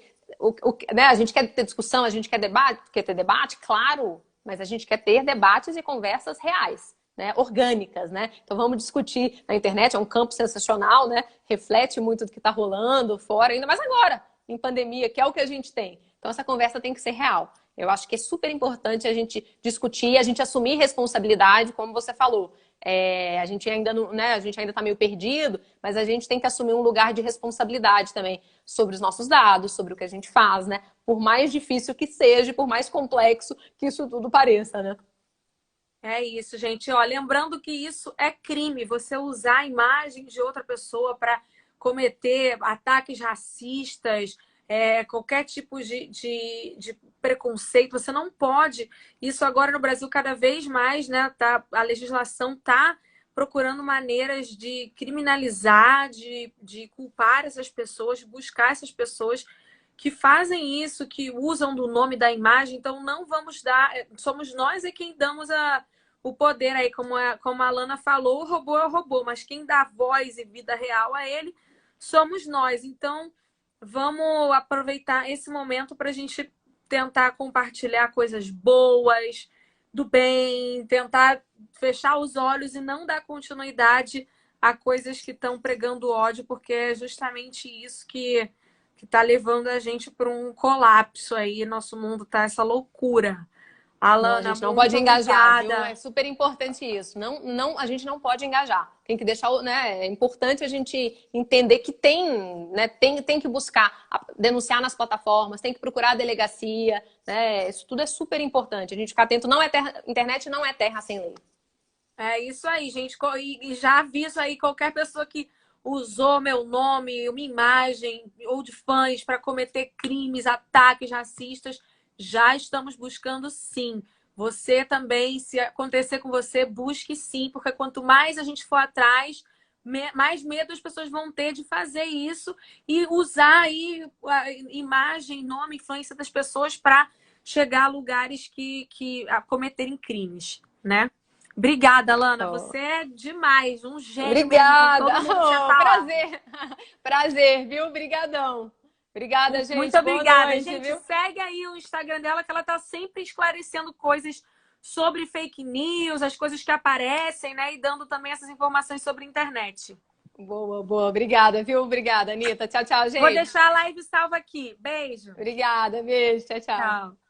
B: né, a gente quer ter discussão, a gente quer ter debate, claro, mas a gente quer ter debates e conversas reais. Né, orgânicas, né? Então vamos discutir na internet, é um campo sensacional, né? Reflete muito do que está rolando fora, ainda mais agora, em pandemia, que é o que a gente tem. Então essa conversa tem que ser real. Eu acho que é super importante a gente discutir, a gente assumir responsabilidade, como você falou. A gente ainda não, né? A gente ainda está meio perdido, mas a gente tem que assumir um lugar de responsabilidade também sobre os nossos dados, sobre o que a gente faz, né? Por mais difícil que seja, por mais complexo que isso tudo pareça, né?
A: É isso, gente. Ó, lembrando que isso é crime, você usar a imagem de outra pessoa para cometer ataques racistas, qualquer tipo de preconceito, você não pode. Isso agora no Brasil cada vez mais, né? A legislação está procurando maneiras de criminalizar, de culpar essas pessoas, de buscar essas pessoas que fazem isso, que usam do nome da imagem. Então não vamos dar, somos nós quem damos o poder aí, como a Alana falou, o robô é o robô, mas quem dá voz e vida real a ele somos nós. Então vamos aproveitar esse momento para a gente tentar compartilhar coisas boas, do bem, tentar fechar os olhos e não dar continuidade a coisas que estão pregando ódio, porque é justamente isso que está levando a gente para um colapso aí. Nosso mundo tá essa loucura.
B: Não, a
A: Alana,
B: gente não
A: muito
B: pode engajar,
A: obrigada.
B: viu? É super importante isso. A gente não pode engajar. Tem que deixar, né? É importante a gente entender que tem que buscar denunciar nas plataformas, tem que procurar a delegacia, né? Isso tudo é super importante. A gente ficar atento. Internet não é terra sem lei.
A: É isso aí, gente. E já aviso aí qualquer pessoa que usou meu nome, uma imagem ou de fãs para cometer crimes, ataques racistas, já estamos buscando sim. Você também, se acontecer com você, busque sim, porque quanto mais a gente for atrás, mais medo as pessoas vão ter de fazer isso e usar aí a imagem, nome, influência das pessoas para chegar a lugares que a cometerem crimes, né? Obrigada, Lana.
B: Então,
A: Você é demais, um gênio mesmo, como
B: obrigada.
A: todo mundo tinha
B: Oh,
A: falado.
B: prazer. Prazer, viu? Obrigadão. Obrigada,
A: Muito
B: gente. Boa
A: obrigada.
B: noite,
A: Gente,
B: viu?
A: segue aí o Instagram dela, que ela tá sempre esclarecendo coisas sobre fake news, as coisas que aparecem, né? E dando também essas informações sobre a internet.
B: Boa, boa. Obrigada, viu? Obrigada, Anitta. Tchau, tchau,
A: Vou
B: gente.
A: deixar a live salva aqui. Beijo.
B: Obrigada, beijo. Tchau, tchau.
A: Tchau.